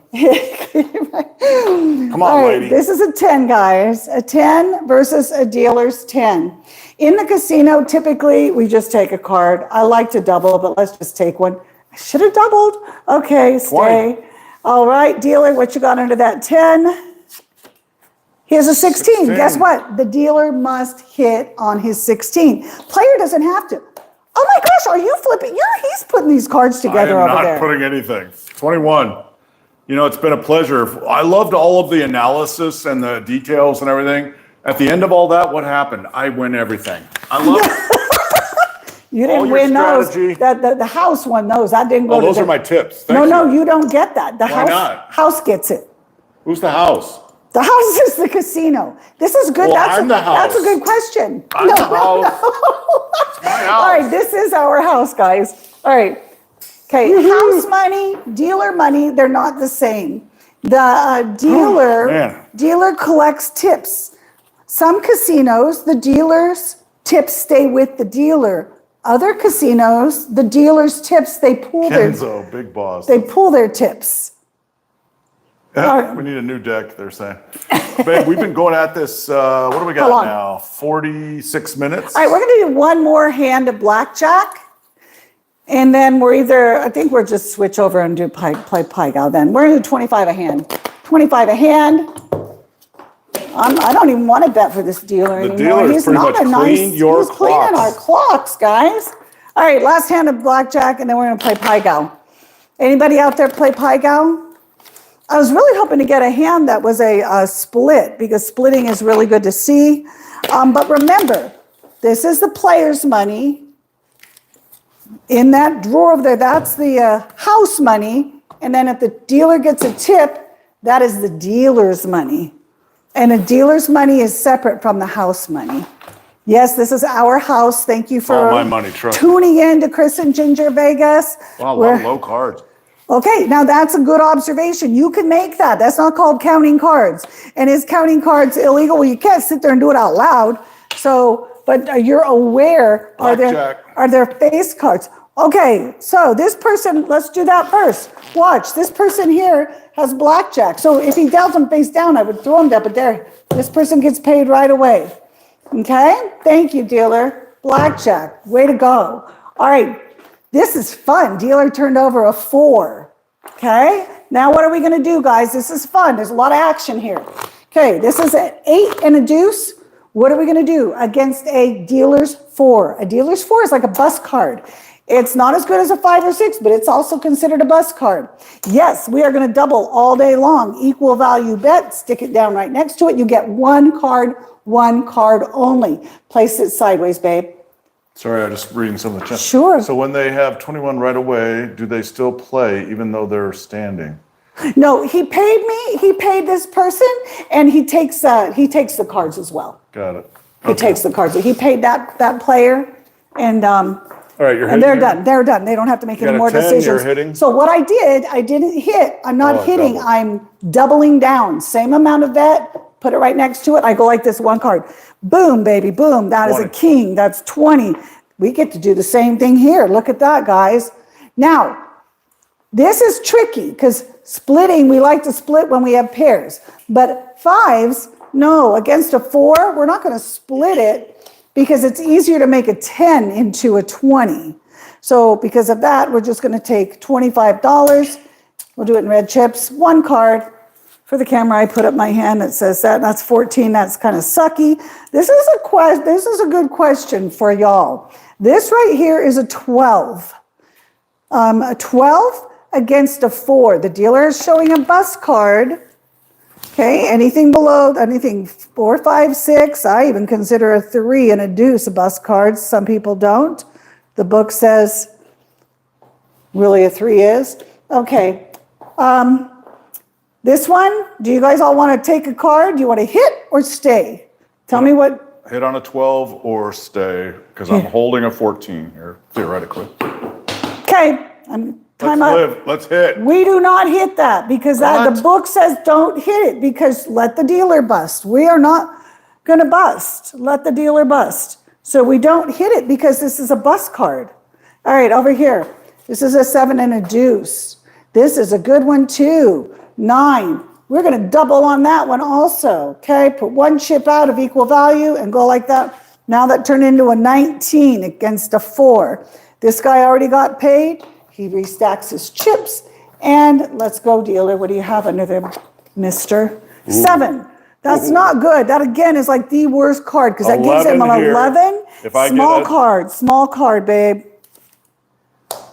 Come on, All right, lady. this is a 10, guys. A 10 versus a dealer's 10. In the casino, typically, we just take a card. I like to double, but let's just take one. I should have doubled. Okay, stay. 20. All right, dealer, what you got under that 10? Here's a 16. Guess what? The dealer must hit on his 16. Player doesn't have to. Oh my gosh, are you flipping? Yeah, he's putting these cards together over there. I'm not putting anything. 21. You know, it's been a pleasure. I loved all of the analysis and the details and everything. At the end of all that, what happened? I win everything. I love it. You didn't win those. The house won those. That didn't go Oh, to those the, are my tips. Thank you. No, you don't get that. The Why not? house gets it. Who's the house? The house is the casino. This is good. Well, I'm the house. That's a good question. I'm the house. It's my house. All right, this is our house, guys. All right. Okay, house money, dealer money, they're not the same. The dealer collects tips. Some casinos, the dealer's tips stay with the dealer. Other casinos, the dealer's tips, they pull Kenzo, big boss. They pull their tips. Yeah, we need a new deck, they're saying. Babe, we've been going at this, what do we got now? 46 minutes? All right, we're going to do one more hand of blackjack. And then I think we'll just switch over and play Pai Gow then. We're going to do 25 a hand. 25 a hand. I don't even want to bet for this dealer anymore. The dealer is pretty much cleaned your He's cleaning our clocks, guys. All right, last hand of blackjack, and then we're going to play Pai Gow. Anybody out there play Pai Gow? I was really hoping to get a hand that was a split, because splitting is really good to see. But remember, this is the player's money. In that drawer over there, that's the house money. And then if the dealer gets a tip, that is the dealer's money. And the dealer's money is separate from the house money. Yes, this is our house. Thank you for all my money, tuning in to Kris and Ginger Vegas. Wow, a lot of low cards. Okay, now that's a good observation. You can make that. That's not called counting cards. And is counting cards illegal? Well, you can't sit there and do it out loud. So, but you're aware, are there face cards? Okay, so this person, let's do that first. Watch, this person here has blackjack. So if he dealt him face down, I would throw him there, but there, this person gets paid right away. Okay, thank you, dealer. Blackjack, way to go. All right, this is fun. Dealer turned over a 4. Okay, now what are we gonna do, guys? This is fun, there's a lot of action here. Okay, this is an 8 and a deuce. What are we gonna do against a dealer's 4? A dealer's 4 is like a bus card. It's not as good as a 5 or 6, but it's also considered a bus card. Yes, we are going to double all day long. Equal value bet, stick it down right next to it. You get one card only. Place it sideways, babe. Sorry, I'm just reading some of the chat. Sure. So when they have 21 right away, do they still play even though they're standing? No, he paid this person, and he takes the cards as well. Got it. He takes the cards. He paid that player, and all right, you're hitting. And they're done. They're done. They don't have to make any more 10, decisions. you're hitting. So what I didn't hit. I'm not hitting. Double. I'm doubling down. Same amount of bet. Put it right next to it. I go like this, one card. Boom, baby, boom. That 20. is a king. That's 20. We get to do the same thing here. Look at that, guys. Now, this is tricky because splitting, we like to split when we have pairs. But 5s, no. Against a 4, we're not going to split it, because it's easier to make a 10 into a 20. So because of that, we're just going to take $25. We'll do it in red chips. One card. For the camera, I put up my hand that says that. That's 14. That's kind of sucky. This is a good question for y'all. This right here is a 12. A 12 against a 4. The dealer is showing a bus card. Okay, anything below, anything 4, 5, 6, I even consider a 3 and a deuce a bust card. Some people don't. The book says really a 3 is. Okay, this one, do you guys all want to take a card? Do you want to hit or stay? Tell me what. Hit on a 12 or stay, because I'm holding a 14 here, theoretically. Okay, time up. Let's hit. We do not hit that because the book says don't hit it because let the dealer bust. We are not going to bust. Let the dealer bust. So we don't hit it because this is a bust card. All right, over here. This is a 7 and a deuce. This is a good one too. 9. We're going to double on that one also. Okay, put one chip out of equal value and go like that. Now that turned into a 19 against a 4. This guy already got paid. He restacks his chips. And let's go, dealer. What do you have under there, mister? 7. That's not good. That, again, is like the worst card because that gives him an 11. Small card, babe.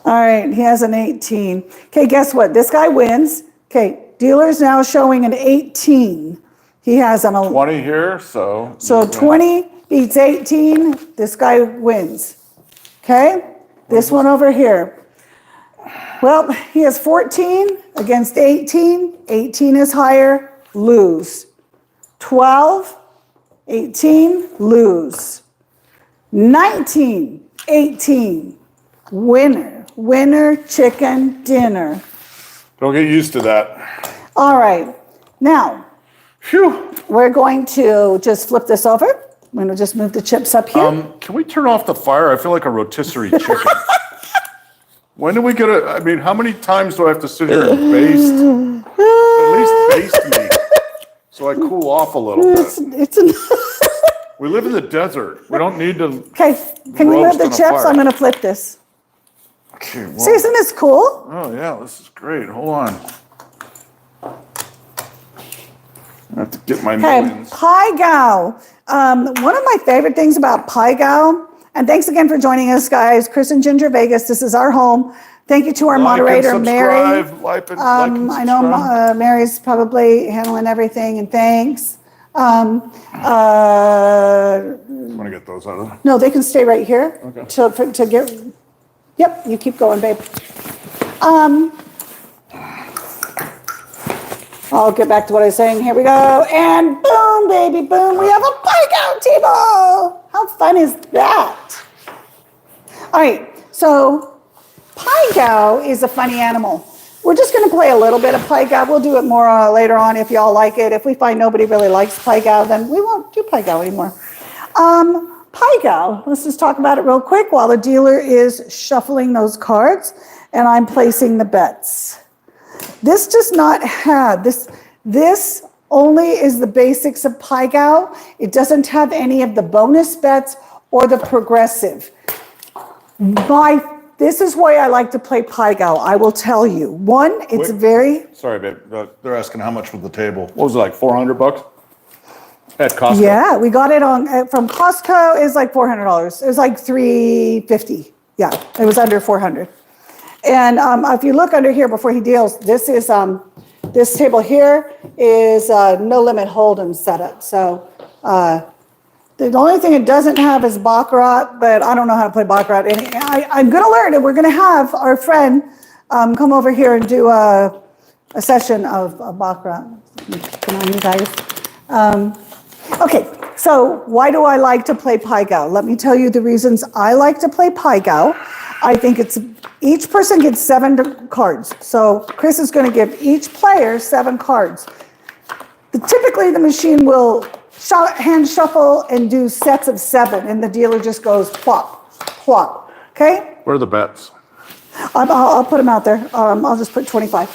All right, he has an 18. Okay, guess what? This guy wins. Okay, dealer's now showing an 18. He has an 20 here, so. So 20 beats 18. This guy wins. Okay, this one over here. Well, he has 14 against 18. 18 is higher, lose. 12, 18, lose. 19, 18, winner. Winner, chicken, dinner. Don't get used to that. All right. Now, we're going to just flip this over. I'm going to just move the chips up here. Can we turn off the fire? I feel like a rotisserie chicken. When do we get I mean, how many times do I have to sit here and baste? At least baste me so I cool off a little bit. We live in the desert. We don't need to. Okay, can you move the chips? I'm going to flip this. Okay, well, see, isn't this cool? Oh, yeah, this is great. Hold on. I have to get my millions. Pai Gow. One of my favorite things about Pai Gow, and thanks again for joining us, guys. Kris and Ginger Vegas, this is our home. Thank you to our moderator, Mary. Like and I know Mary's probably handling everything, and thanks. Want to get those out of there? No, they can stay right here. Okay. To get. Yep, you keep going, babe. I'll get back to what I was saying. Here we go. And boom, baby, boom. We have a Paigow table. How fun is that? All right, so Paigow is a funny animal. We're just going to play a little bit of Paigow. We'll do it more later on if y'all like it. If we find nobody really likes Paigow, then we won't do Paigow anymore. Paigow, let's just talk about it real quick while the dealer is shuffling those cards and I'm placing the bets. This does not have, this only is the basics of Paigow. It doesn't have any of the bonus bets or the progressive. This is why I like to play Paigow, I will tell you. One, it's very... Sorry, babe, they're asking how much for the table. What was it, like $400? At Costco? Yeah, we got it from Costco. It was like $400. It was like $350. Yeah, it was under $400. And if you look under here before he deals, this is this table here is no limit hold'em setup. So the only thing it doesn't have is baccarat, but I don't know how to play baccarat. And I'm going to learn it. We're going to have our friend come over here and do a session of baccarat. Come on, you guys. Okay, so why do I like to play Paigow? Let me tell you the reasons I like to play Paigow. I think each person gets 7 cards. So Kris is going to give each player 7 cards. Typically, the machine will hand shuffle and do sets of 7, and the dealer just goes plop, plop. Okay? Where are the bets? I'll put them out there. I'll just put 25.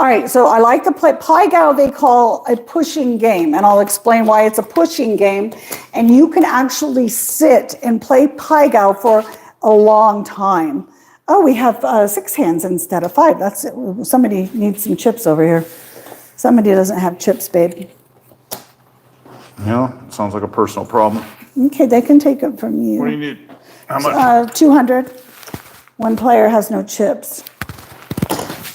All right, so I like to play Paigow, they call a pushing game, and I'll explain why it's a pushing game. And you can actually sit and play Paigow for a long time. Oh, we have 6 hands instead of 5. That's it. Somebody needs some chips over here. Somebody doesn't have chips, babe. Yeah, sounds like a personal problem. Okay, they can take it from you. What do you need? How much? 200. One player has no chips.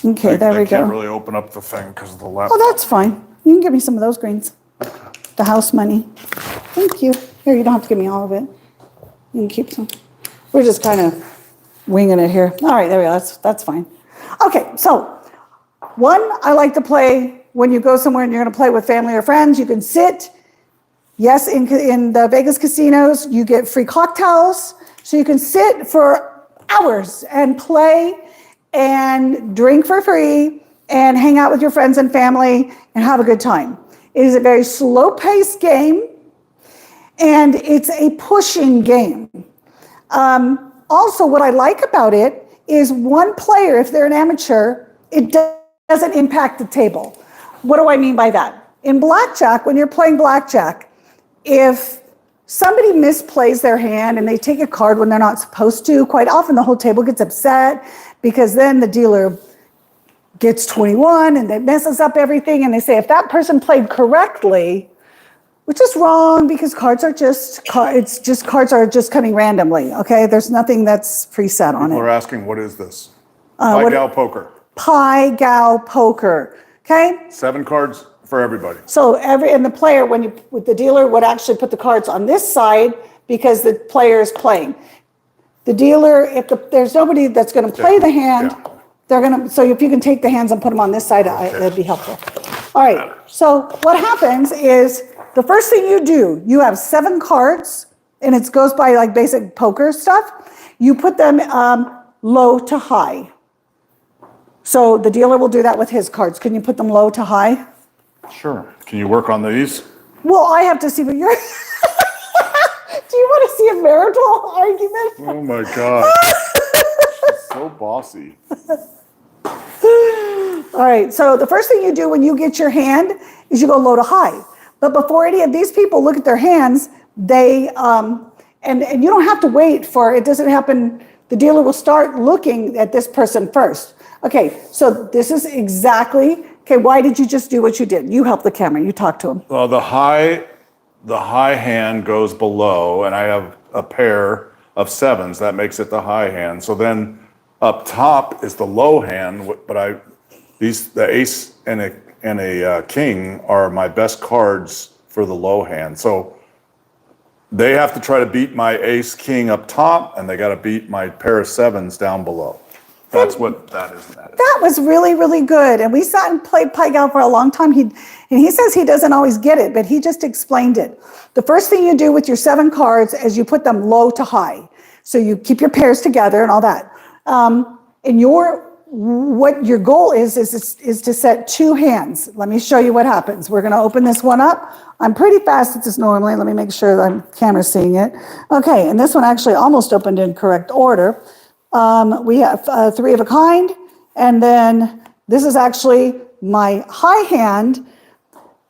Okay, there we I can't go. really open up the thing because of the laptop. Oh, that's fine. You can give me some of those greens. The house money. Thank you. Here, you don't have to give me all of it. You can keep some. We're just kind of winging it here. All right, there we go. That's fine. Okay, so one, I like to play when you go somewhere and you're going to play with family or friends. You can sit. Yes, in the Vegas casinos, you get free cocktails. So you can sit for hours and play and drink for free and hang out with your friends and family and have a good time. It is a very slow-paced game, and it's a pushing game. Also, what I like about it is one player, if they're an amateur, it doesn't impact the table. What do I mean by that? In blackjack, when you're playing blackjack, if somebody misplays their hand and they take a card when they're not supposed to, quite often the whole table gets upset because then the dealer gets 21 and that messes up everything. And they say, if that person played correctly, which is wrong because cards are just coming randomly. Okay, there's nothing that's preset on People it. are asking, what is this? Pai Gow poker. Pai Gow poker. Okay. 7 cards for everybody. So the player, with the dealer would actually put the cards on this side because the player is playing. The dealer, if there's nobody that's going to play the hand, they're going to. So if you can take the hands and put them on this side, that'd be helpful. All right. So what happens is the first thing you do, you have 7 cards, and it goes by like basic poker stuff. You put them low to high. So the dealer will do that with his cards. Can you put them low to high? Sure. Can you work on these? Well, I have to see what you're. Do you want to see a marital argument? Oh my God. She's so bossy. All right. So the first thing you do when you get your hand is you go low to high. But before any of these people look at their hands, they and you don't have to wait for it. Doesn't happen. The dealer will start looking at this person first. Okay. So this is exactly. Okay, why did you just do what you did? You help the camera. You talk to him. Well, the high hand goes below, and I have a pair of 7s. That makes it the high hand. So then up top is the low hand, but the ace and a king are my best cards for the low hand. So they have to try to beat my ace king up top, and they got to beat my pair of 7s down below. That's what that is. That was really, really good. And we sat and played Pai Gow for a long time. He says he doesn't always get it, but he just explained it. The first thing you do with your 7 cards is you put them low to high. So you keep your pairs together and all that. And what your goal is to set 2 hands. Let me show you what happens. We're going to open this one up. I'm pretty fast at this normally. Let me make sure the camera's seeing it. Okay, and this one actually almost opened in correct order. We have 3 of a kind, and then this is actually my high hand.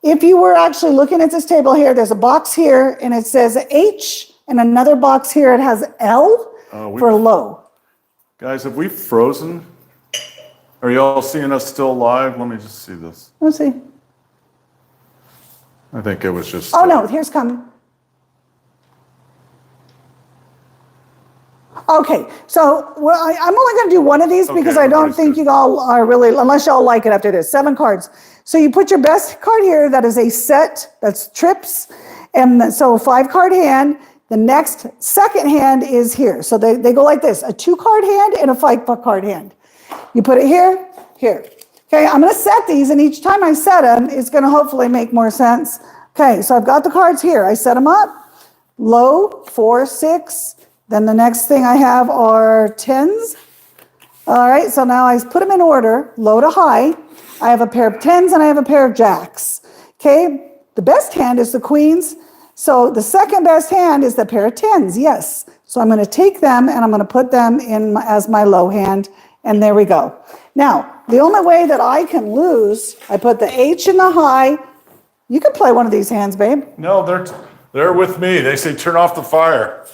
If you were actually looking at this table here, there's a box here, and it says H, and another box here, it has L for low. Guys, have we frozen? Are you all seeing us still live? Let me just see this. Let's see. I think it was just... Oh, no, here's coming. Okay, so I'm only going to do one of these because I don't think you all are really, unless y'all like it after this. 7 cards. So you put your best card here. That is a set. That's trips. And so 5-card hand. The next second hand is here. So they go like this. A 2-card hand and a 5-card hand. You put it here, here. Okay, I'm going to set these. And each time I set them, it's going to hopefully make more sense. Okay, so I've got the cards here. I set them up. Low, 4, 6. Then the next thing I have are 10s. All right, so now I put them in order, low to high. I have a pair of 10s and I have a pair of jacks. Okay, the best hand is the queens. So the second best hand is the pair of 10s, yes. So I'm going to take them and I'm going to put them in as my low hand, and there we go. Now, the only way that I can lose, I put the H in the high. You can play one of these hands, babe. No, they're with me. They say turn off the fire.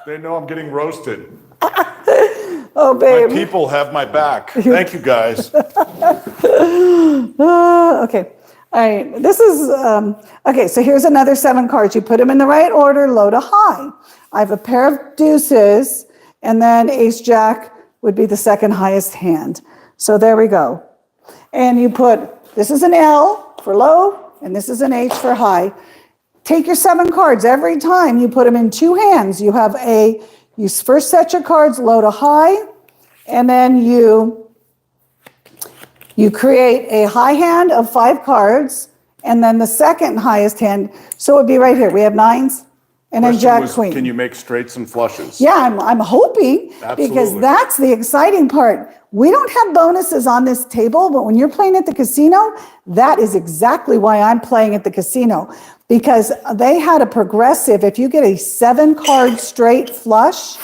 They know I'm getting roasted. Oh, babe. My people have my back. Thank you, guys. Okay. All right. This is, okay, so here's another 7 cards. You put them in the right order, low to high. I have a pair of deuces, and then ace jack would be the second highest hand. So there we go. And you put, this is an L for low, and this is an H for high. Take your 7 cards. Every time you put them in 2 hands, you have you first set your cards low to high, and then you create a high hand of 5 cards, and then the second highest hand, so it would be right here. We have 9s, and then jack, queen. Can you make straights and flushes? Yeah, I'm hoping, because Absolutely. that's the exciting part. We don't have bonuses on this table, but when you're playing at the casino, that is exactly why I'm playing at the casino, because they had a progressive. If you get a 7-card straight flush,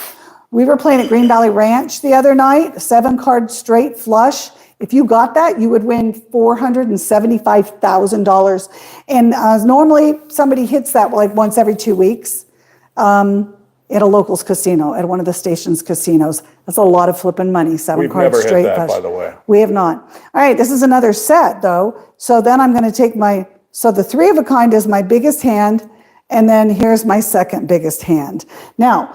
we were playing at Green Valley Ranch the other night, 7-card straight flush. If you got that, you would win $475,000. And normally somebody hits that like once every 2 weeks at a locals casino, at one of the station's casinos. That's a lot of flipping money, 7-card never straight hit that, flush. by the way. We have not. All right, this is another set though. So then I'm going to take so the 3 of a kind is my biggest hand, and then here's my second biggest hand. Now,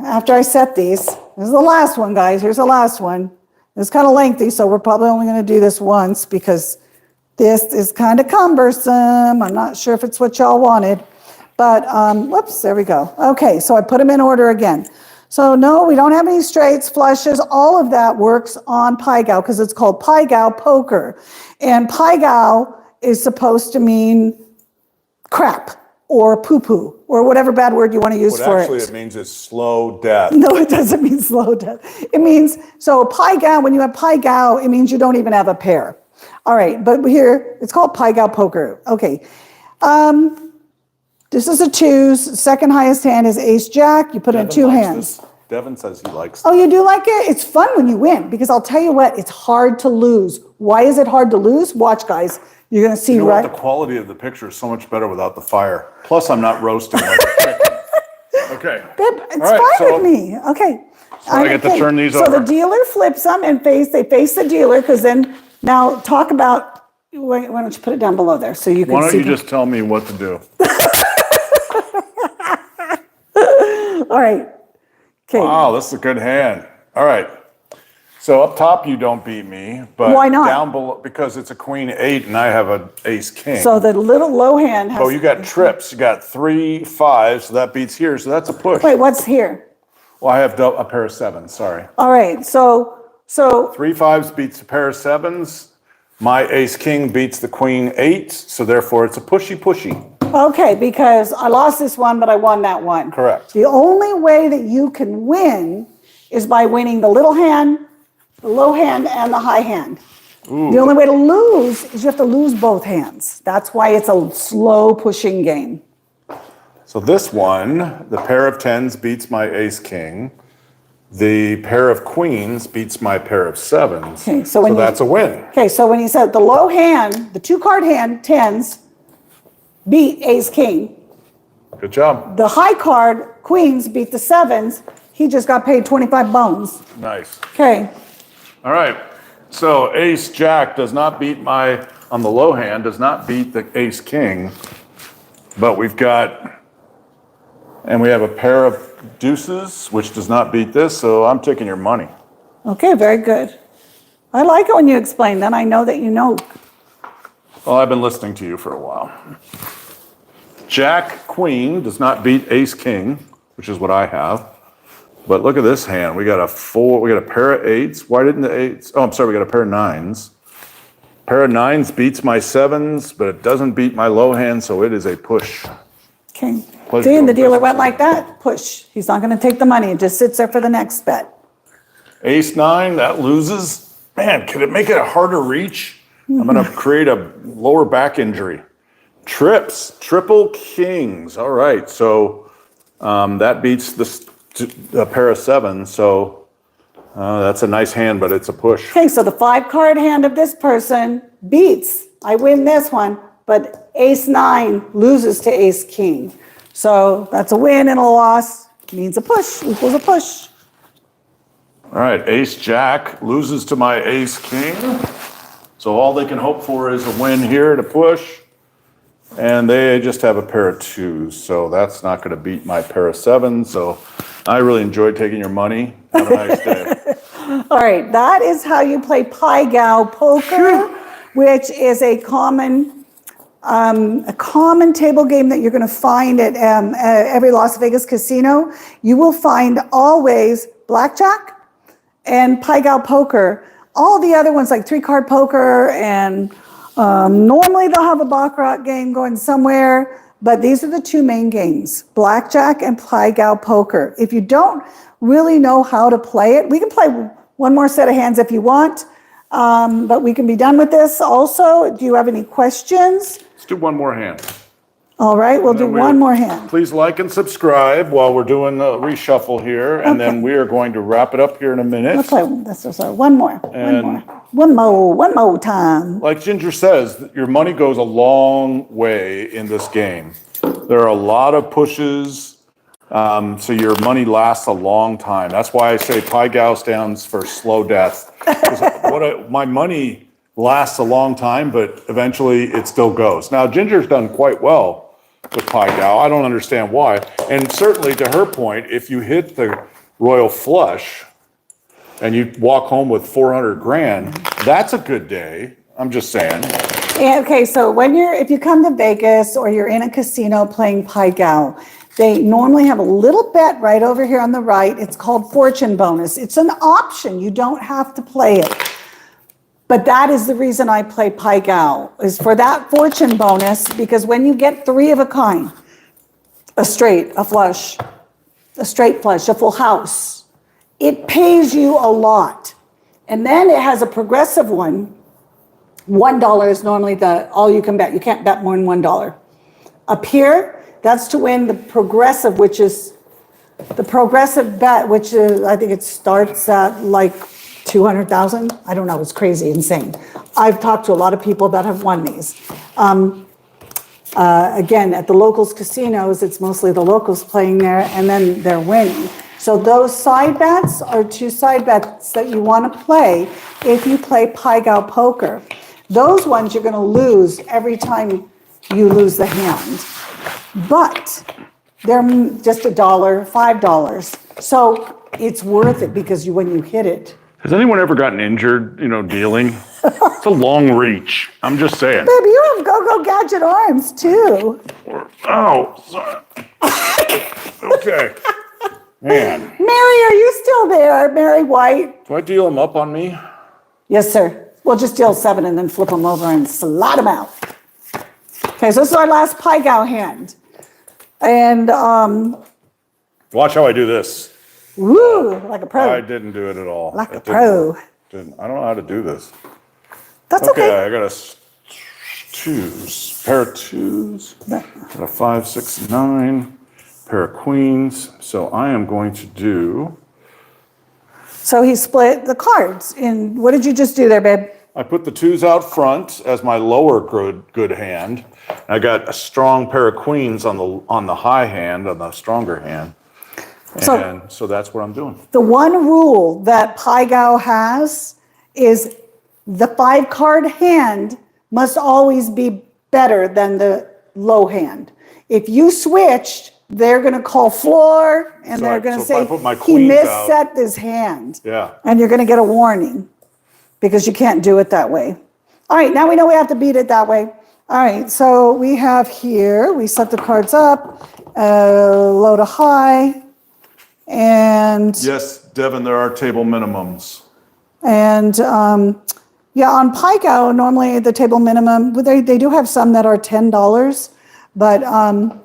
after I set these, this is the last one, guys. Here's the last one. It's kind of lengthy, so we're probably only going to do this once because this is kind of cumbersome. I'm not sure if it's what y'all wanted, but whoops, there we go. Okay, so I put them in order again. So no, we don't have any straights, flushes. All of that works on Pai Gow because it's called Pai Gow poker. And Pai Gow is supposed to mean crap or poo-poo or whatever bad word you want to use for it. Actually, it means it's slow death. No, it doesn't mean slow death. It means, so Pai Gow, when you have Pai Gow, it means you don't even have a pair. All right, but here, it's called Pai Gow poker. Okay. This is a 2s. Second highest hand is ace jack. You put in 2 hands. This. Devin says he likes Oh, you do like it? It's fun when you win, because I'll tell you what, it's hard to lose. Why is it hard to lose? Watch, guys. You're going to see, right? The quality of the picture is so much better without the fire. Plus, I'm not roasting like a chicken. Okay. Babe, it's All right, fine so- with me. Okay. So I get to turn these So over. the dealer flips them and they face the dealer, because then, now talk about, why don't you put it down below there so you can see. Why don't you just tell me what to do? All right. Okay. Wow, this is a good hand. All right. So up top, you don't beat me, but Why not? down below, because it's a queen 8 and I have an ace king. So the little low hand has. Oh, you got trips. You got 3 5, so that beats here. So that's a push. Wait, what's here? Well, I have a pair of 7s. Sorry. All right. So 3 5s beats a pair of 7s. My ace king beats the queen 8, so therefore it's a pushy. okay, because I lost this one, but I won that one. Correct. The only way that you can win is by winning the little hand, the low hand, and the high hand. Ooh. The only way to lose is you have to lose both hands. That's why it's a slow pushing game. So this one, the pair of 10s beats my ace king. The pair of queens beats my pair of 7s. Okay, so when you- that's a win. Okay, so when you said the low hand, the 2-card hand, 10s, beat ace king. Good job. The high card, queens, beat the 7s. He just got paid 25 bones. Nice. Okay, All right. So ace jack does not beat on the low hand, does not beat the ace king. But we have a pair of deuces, which does not beat this, so I'm taking your money. okay, very good. I like it when you explain, then I know that you know. Well, I've been listening to you for a while. Jack queen does not beat ace king, which is what I have. But look at this hand. We got a pair of 8s. Why didn't the 8s? Oh, I'm sorry, we got a pair of 9s. Pair of 9s beats my 7s, but it doesn't beat my low hand, so it is a push. Okay. Pleasure See, and the doing dealer business went with like that, push. He's not gonna take the money, it just sits there for the next bet. Ace 9, that loses. Man, could it make it a harder reach? I'm going to create a lower back injury. Trips, triple kings. All right, so that beats the pair of 7s. So that's a nice hand, but it's a push. Okay, so the 5-card hand of this person beats, I win this one, but ace 9 loses to ace king. So that's a win and a loss, means a push, equals a push. All right, ace jack loses to my ace king. So all they can hope for is a win here to push. And they just have a pair of 2s, so that's not going to beat my pair of 7s. So I really enjoyed taking your money. Have a nice day. All right, that is how you play Pai Gow poker, which is a common table game that you're going to find at every Las Vegas casino. You will find always blackjack and Pai Gow poker. All the other ones like 3-card poker and normally they'll have a baccarat game going somewhere, but these are the two main games, blackjack and Pai Gow poker. If you don't really know how to play it, we can play one more set of hands if you want, but we can be done with this also. Do you have any questions? Let's do one more hand. All right, we'll do one more hand. Please like and subscribe while we're doing the reshuffle here, and then we are going to wrap it up here in a minute. Let's play one more. One more time. Like Ginger says, your money goes a long way in this game. There are a lot of pushes, so your money lasts a long time. That's why I say Pai Gow stands for slow death. My money lasts a long time, but eventually it still goes. Now, Ginger's done quite well with Pai Gow. I don't understand why. And certainly to her point, if you hit the royal flush and you walk home with 400 grand, that's a good day. I'm just saying. Yeah, okay, so if you come to Vegas or you're in a casino playing Pai Gow, they normally have a little bet right over here on the right. It's called fortune bonus. It's an option. You don't have to play it. But that is the reason I play Pai Gow, is for that fortune bonus, because when you get 3 of a kind, a straight, a flush, a straight flush, a full house, it pays you a lot. And then it has a progressive one. $1 is normally all you can bet. You can't bet more than $1. Up here, that's to win the progressive, which is the progressive bet, which is, I think it starts at like 200,000. I don't know, it's crazy, insane. I've talked to a lot of people that have won these. Again, at the locals casinos, it's mostly the locals playing there, and then they're winning. So those side bets are 2 side bets that you want to play if you play Pai Gow poker. Those ones you're going to lose every time you lose the hand. But they're just $1, $5. So it's worth it because when you hit it. Has anyone ever gotten injured, dealing? It's a long reach. I'm just saying. Baby, you have go-go gadget arms too. Oh, sorry. Okay. Man. Mary, are you still there? Mary White? Do I deal them up on me? Yes, sir. We'll just deal 7 and then flip them over and slot them out. Okay, so this is our last Pai Gow hand. And, watch how I do this. woo, like a pro. I didn't do it at all. Like a pro. I don't know how to do this. That's okay. I got a pair of 2s, got a 5, 6, 9, pair of queens. So I am going to do. So he split the cards. What did you just do there, babe? I put the 2s out front as my lower good hand. I got a strong pair of queens on the high hand, on the stronger hand. And so that's what I'm doing. The one rule that Pai Gow has is the 5-card hand must always be better than the low hand. If you switched, they're going to call floor, and they're going to say, he misset this hand. Yeah. And you're going to get a warning because you can't do it that way. All right, now we know we have to beat it that way. All right, so we have here, we set the cards up, low to high, and... Yes, Devin, there are table minimums. And yeah, on Pai Gow, normally the table minimum, they do have some that are $10, but on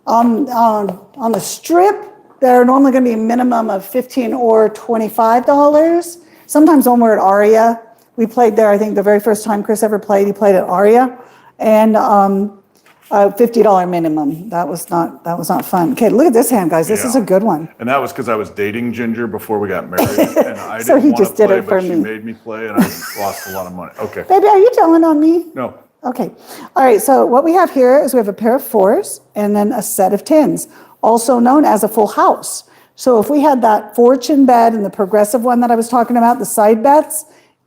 the strip, they're normally going to be a minimum of $15 or $25. Sometimes when we're at Aria, we played there, I think the very first time Kris ever played, he played at Aria, and a $50 minimum. That was not fun. Okay, look at this hand, guys. This is a good one. And that was because I was dating Ginger before we got married, and I So didn't he want just to did play, it for but she me. made me play, and I lost a lot of money. Okay. Baby, are you telling on me? No. Okay. All right, so what we have here is we have a pair of 4s and then a set of 10s, also known as a full house. So if we had that fortune bet and the progressive one that I was talking about, the side bets,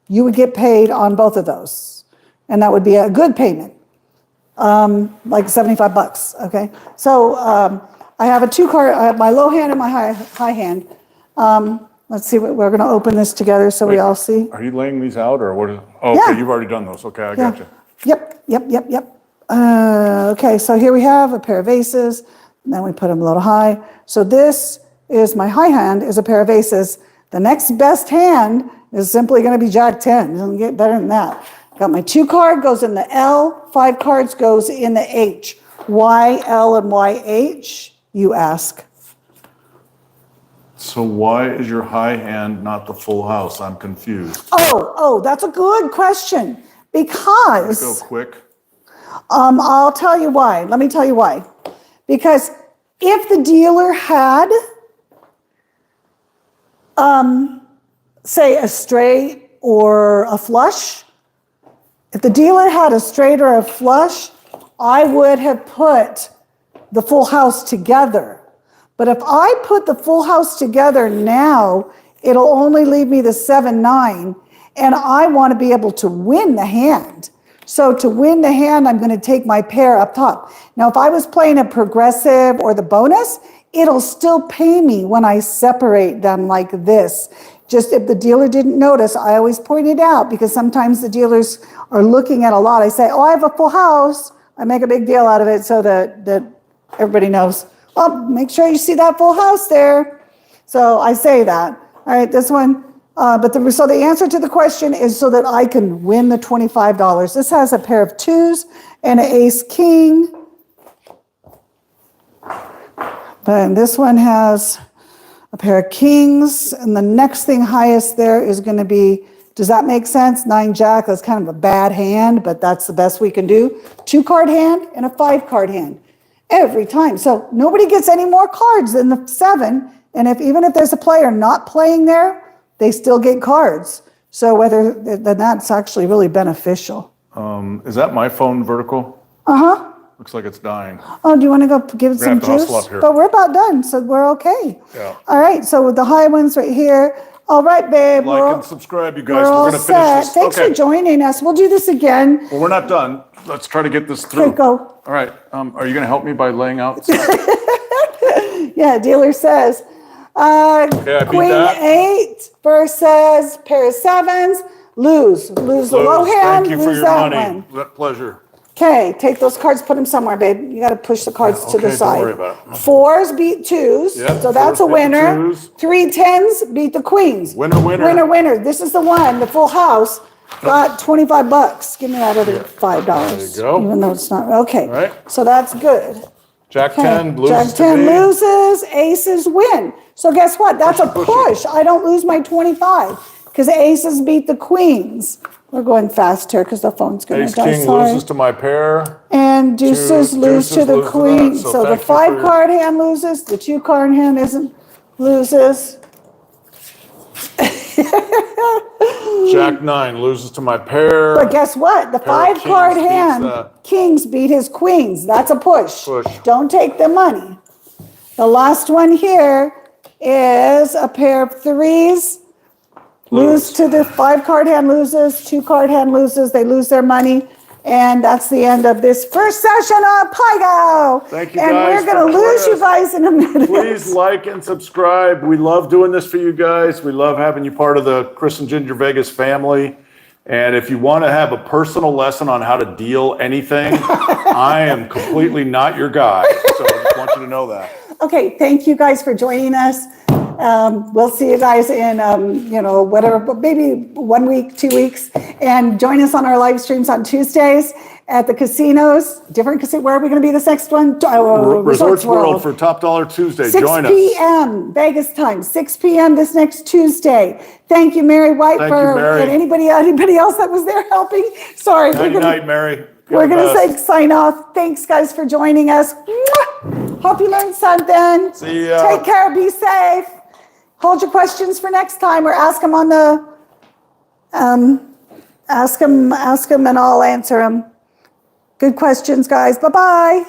you would get paid on both of those. And that would be a good payment, like $75, okay? So I have a 2-card, I have my low hand and my high hand. Let's see, we're going to open this together so we all see. Are you laying these out or what? Oh, Yeah. okay, you've already done those. Okay, I got you. Yep. Okay, so here we have a pair of aces, and then we put them a little high. So this is my high hand, is a pair of aces. The next best hand is simply going to be Jack 10. It doesn't get better than that. Got my 2 card, goes in the L, 5 cards goes in the H. Why L and why H, you ask? So why is your high hand not the full house? I'm confused. Oh, that's a good question. Because Go quick. I'll tell you why. Let me tell you why. Because if the dealer had, say, a straight or a flush, if the dealer had a straight or a flush, I would have put the full house together. But if I put the full house together now, it'll only leave me the 7-9, and I want to be able to win the hand. So to win the hand, I'm going to take my pair up top. Now, if I was playing a progressive or the bonus, it'll still pay me when I separate them like this. Just if the dealer didn't notice, I always point it out because sometimes the dealers are looking at a lot. I say, oh, I have a full house. I make a big deal out of it so that everybody knows. Well, make sure you see that full house there. So I say that. All right, this one. So the answer to the question is so that I can win the $25. This has a pair of 2s and an ace king. But this one has a pair of kings. And the next thing highest there is going to be, does that make sense? 9 Jack, that's kind of a bad hand, but that's the best we can do. 2-card hand and a 5-card hand. Every time. So nobody gets any more cards than the 7. And even if there's a player not playing there, they still get cards. So then that's actually really beneficial. Is that my phone vertical? Uh-huh. Looks like it's dying. Oh, do you want to go give it some juice? But we're about done, so we're okay. Yeah. All right, so with the high ones right here. All right, babe. Like and subscribe, you guys. We're all going to finish set. this. Thanks for joining us. We'll do this again. Well, we're not done. Let's try to get this through. Okay, go. All right. Are you going to help me by laying out? Yeah, dealer says. Queen 8 versus pair of 7s. Lose the low hand. Thank you for lose your that money. one. Pleasure. Okay, take those cards, put them somewhere, babe. You got to push the cards to the side. Don't worry about it. 4s beat 2s, Yep, so that's 4s a beat the winner. 2s. 3 10s beat the queens. Winner. This is the one, the full house. Got $25. Give me that other $5. There you go. Even though it's not okay. All right. So that's good. Jack 10 loses. Jack 10 loses. Aces win. So guess what? That's a push. I don't lose my 25 because aces beat the queens. We're going fast here because the phone's going to die. Ace king loses to my pair. And deuces lose to the queen. So So the 5-card hand loses. The 2-card hand loses. Jack 9 loses to my pair. But guess what? The 5-card hand, kings beat his queens. That's a push. Don't take the money. The last one here is a pair of 3s. Lose to the 5-card hand loses, 2-card hand loses, they lose their money. And that's the end of this first session of Paigow. Thank you, and guys. And we're going to lose you guys in a minute. Please like and subscribe. We love doing this for you guys. We love having you part of the Kris and Ginger Vegas family. And if you want to have a personal lesson on how to deal anything, I am completely not your guy. So I just want you to know that. Okay, thank you guys for joining us. We'll see you guys in, whatever, maybe 1 week, 2 weeks. And join us on our live streams on Tuesdays at the casinos. Different casino. Where are we going to be this next one? Resorts World for Top Dollar Tuesday. Join us. 6 p.m. Vegas time. 6 p.m. this next Tuesday. Thank you, Mary White, and anybody else that was there helping. Sorry. Good night, Mary. We're going to say sign off. Thanks, guys, for joining us. Mwah! Hope you learned something. See ya. Take care. Be safe. Hold your questions for next time, or ask them on the, ask them, and I'll answer them. Good questions, guys. Bye-bye.